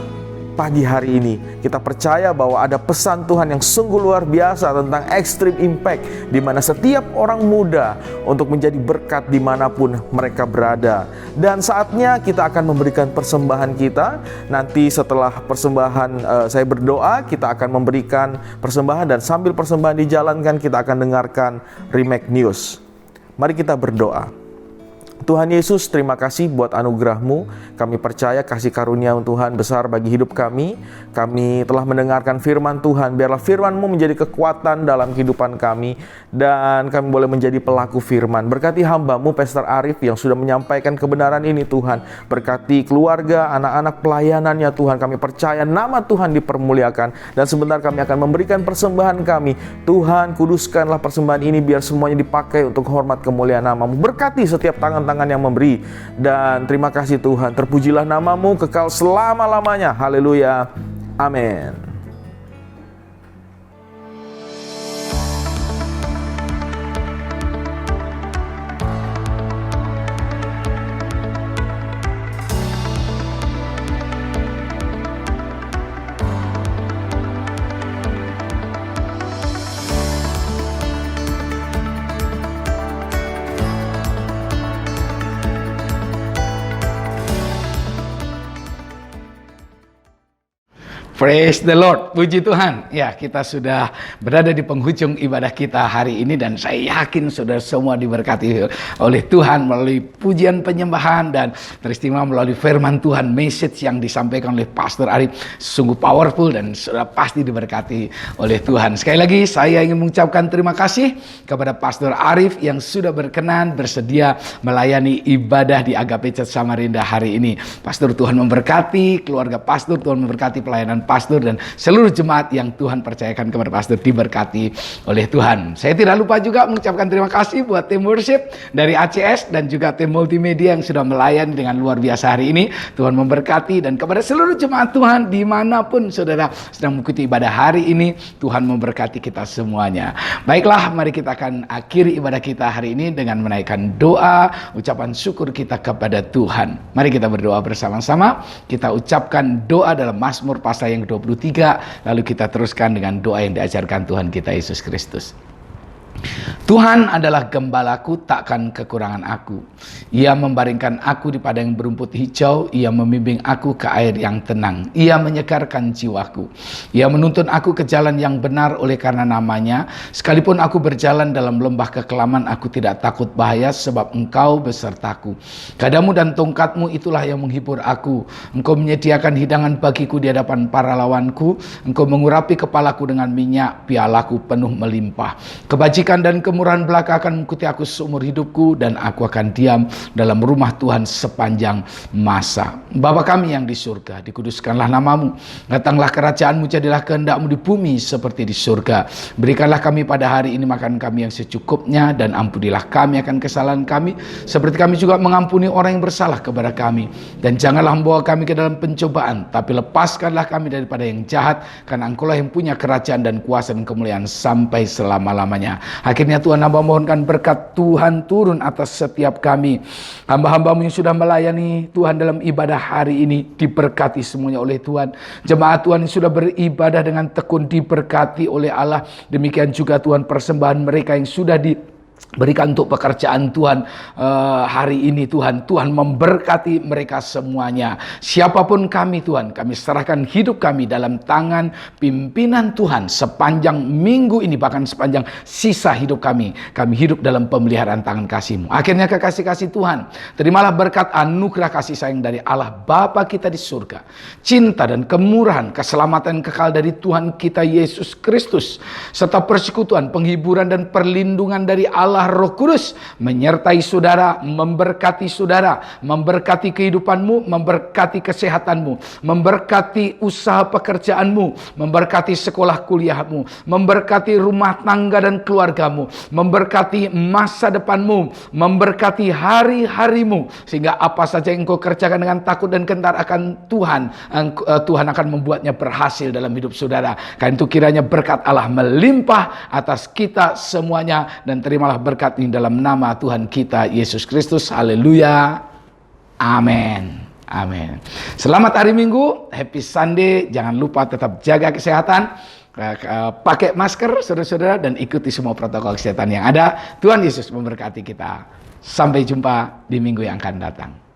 pagi hari ini. Kita percaya bahwa ada pesan Tuhan yang sungguh luar biasa tentang extreme impact, di mana setiap orang muda untuk menjadi berkat dimanapun mereka berada. Dan saatnya kita akan memberikan persembahan kita. Nanti setelah persembahan saya berdoa, kita akan memberikan persembahan, dan sambil persembahan dijalankan kita akan dengarkan Remake News. Mari kita berdoa. Tuhan Yesus, terima kasih buat anugerah-Mu. Kami percaya kasih karunia Tuhan besar bagi hidup kami. Kami telah mendengarkan firman Tuhan. Biarlah firman-Mu menjadi kekuatan dalam kehidupan kami, dan kami boleh menjadi pelaku firman. Berkati hamba-Mu, Pastor Arif, yang sudah menyampaikan kebenaran ini Tuhan. Berkati keluarga, anak-anak pelayanannya Tuhan. Kami percaya nama Tuhan dipermuliakan. Dan sebentar kami akan memberikan persembahan kami. Tuhan, kuduskanlah persembahan ini biar semuanya dipakai untuk hormat kemuliaan nama-Mu. Berkati setiap tangan-tangan yang memberi. Dan terima kasih Tuhan. Terpujilah nama-Mu kekal selama-lamanya. Haleluya. Amin. Praise the Lord, puji Tuhan. Ya, kita sudah berada di penghujung ibadah kita hari ini, dan saya yakin sudah semua diberkati oleh Tuhan melalui pujian penyembahan dan teristimewa melalui firman Tuhan. Message yang disampaikan oleh Pastor Arif sungguh powerful dan sudah pasti diberkati oleh Tuhan. Sekali lagi saya ingin mengucapkan terima kasih kepada Pastor Arif yang sudah berkenan bersedia melayani ibadah di Agape Church Samarinda hari ini. Pastor, Tuhan memberkati keluarga Pastor, Tuhan memberkati pelayanan Pastor, dan seluruh jemaat yang Tuhan percayakan kepada Pastor diberkati oleh Tuhan. Saya tidak lupa juga mengucapkan terima kasih buat tim worship dari ACS dan juga tim multimedia yang sudah melayani dengan luar biasa hari ini. Tuhan memberkati, dan kepada seluruh jemaat Tuhan dimanapun saudara sedang mengikuti ibadah hari ini, Tuhan memberkati kita semuanya. Baiklah, mari kita akan akhiri ibadah kita hari ini dengan menaikkan doa, ucapan syukur kita kepada Tuhan. Mari kita berdoa bersama-sama. Kita ucapkan doa dalam Mazmur pasal yang ke-23, lalu kita teruskan dengan doa yang diajarkan Tuhan kita Yesus Kristus. Tuhan adalah gembalaku, takkan kekurangan aku. Ia membaringkan aku di padang berumput hijau. Ia membimbing aku ke air yang tenang. Ia menyegarkan jiwaku. Ia menuntun aku ke jalan yang benar oleh karena namanya. Sekalipun aku berjalan dalam lembah kekelaman, aku tidak takut bahaya, sebab Engkau besertaku. Gadamu dan tongkatmu itulah yang menghibur aku. Engkau menyediakan hidangan bagiku di hadapan para lawanku. Engkau mengurapi kepalaku dengan minyak, pialaku penuh melimpah. Kebajikan dan kemurahan belaka akan mengikuti aku seumur hidupku, dan aku akan diam dalam rumah Tuhan sepanjang masa. Bapa kami yang di surga, dikuduskanlah namamu. Datanglah kerajaanmu, jadilah kehendakmu di bumi seperti di surga. Berikanlah kami pada hari ini makan kami yang secukupnya, dan ampunilah kami akan kesalahan kami, seperti kami juga mengampuni orang yang bersalah kepada kami. Dan janganlah membawa kami ke dalam pencobaan, tapi lepaskanlah kami daripada yang jahat, karena Engkaulah yang punya kerajaan dan kuasa dan kemuliaan sampai selama-lamanya. Akhirnya Tuhan, hamba mohonkan berkat Tuhan turun atas setiap kami. Hamba-hambamu yang sudah melayani Tuhan dalam ibadah hari ini diberkati semuanya oleh Tuhan. Jemaat Tuhan yang sudah beribadah dengan tekun diberkati oleh Allah. Demikian juga Tuhan persembahan mereka yang sudah berikan untuk pekerjaan Tuhan hari ini. Tuhan memberkati mereka semuanya. Siapapun kami Tuhan, kami serahkan hidup kami dalam tangan pimpinan Tuhan sepanjang minggu ini, bahkan sepanjang sisa hidup kami. Kami hidup dalam pemeliharaan tangan kasih-Mu. Akhirnya kekasih-kasih Tuhan, terimalah berkat anugerah kasih sayang dari Allah Bapa kita di surga, cinta dan kemurahan, keselamatan kekal dari Tuhan kita Yesus Kristus, serta persekutuan, penghiburan dan perlindungan dari Allah Roh Kudus menyertai saudara, memberkati saudara, memberkati kehidupanmu, memberkati kesehatanmu, memberkati usaha pekerjaanmu, memberkati sekolah kuliahmu, memberkati rumah tangga dan keluargamu, memberkati masa depanmu, memberkati hari-harimu, sehingga apa saja yang engkau kerjakan dengan takut dan gentar akan Tuhan, Tuhan akan membuatnya berhasil dalam hidup saudara. Karena itu kiranya berkat Allah melimpah atas kita semuanya, dan terimalah berkat ini dalam nama Tuhan kita Yesus Kristus. Haleluya. Amin. Amin. Selamat hari Minggu, happy Sunday. Jangan lupa tetap jaga kesehatan, pakai masker saudara-saudara, dan ikuti semua protokol kesehatan yang ada. Tuhan Yesus memberkati kita. Sampai jumpa di minggu yang akan datang.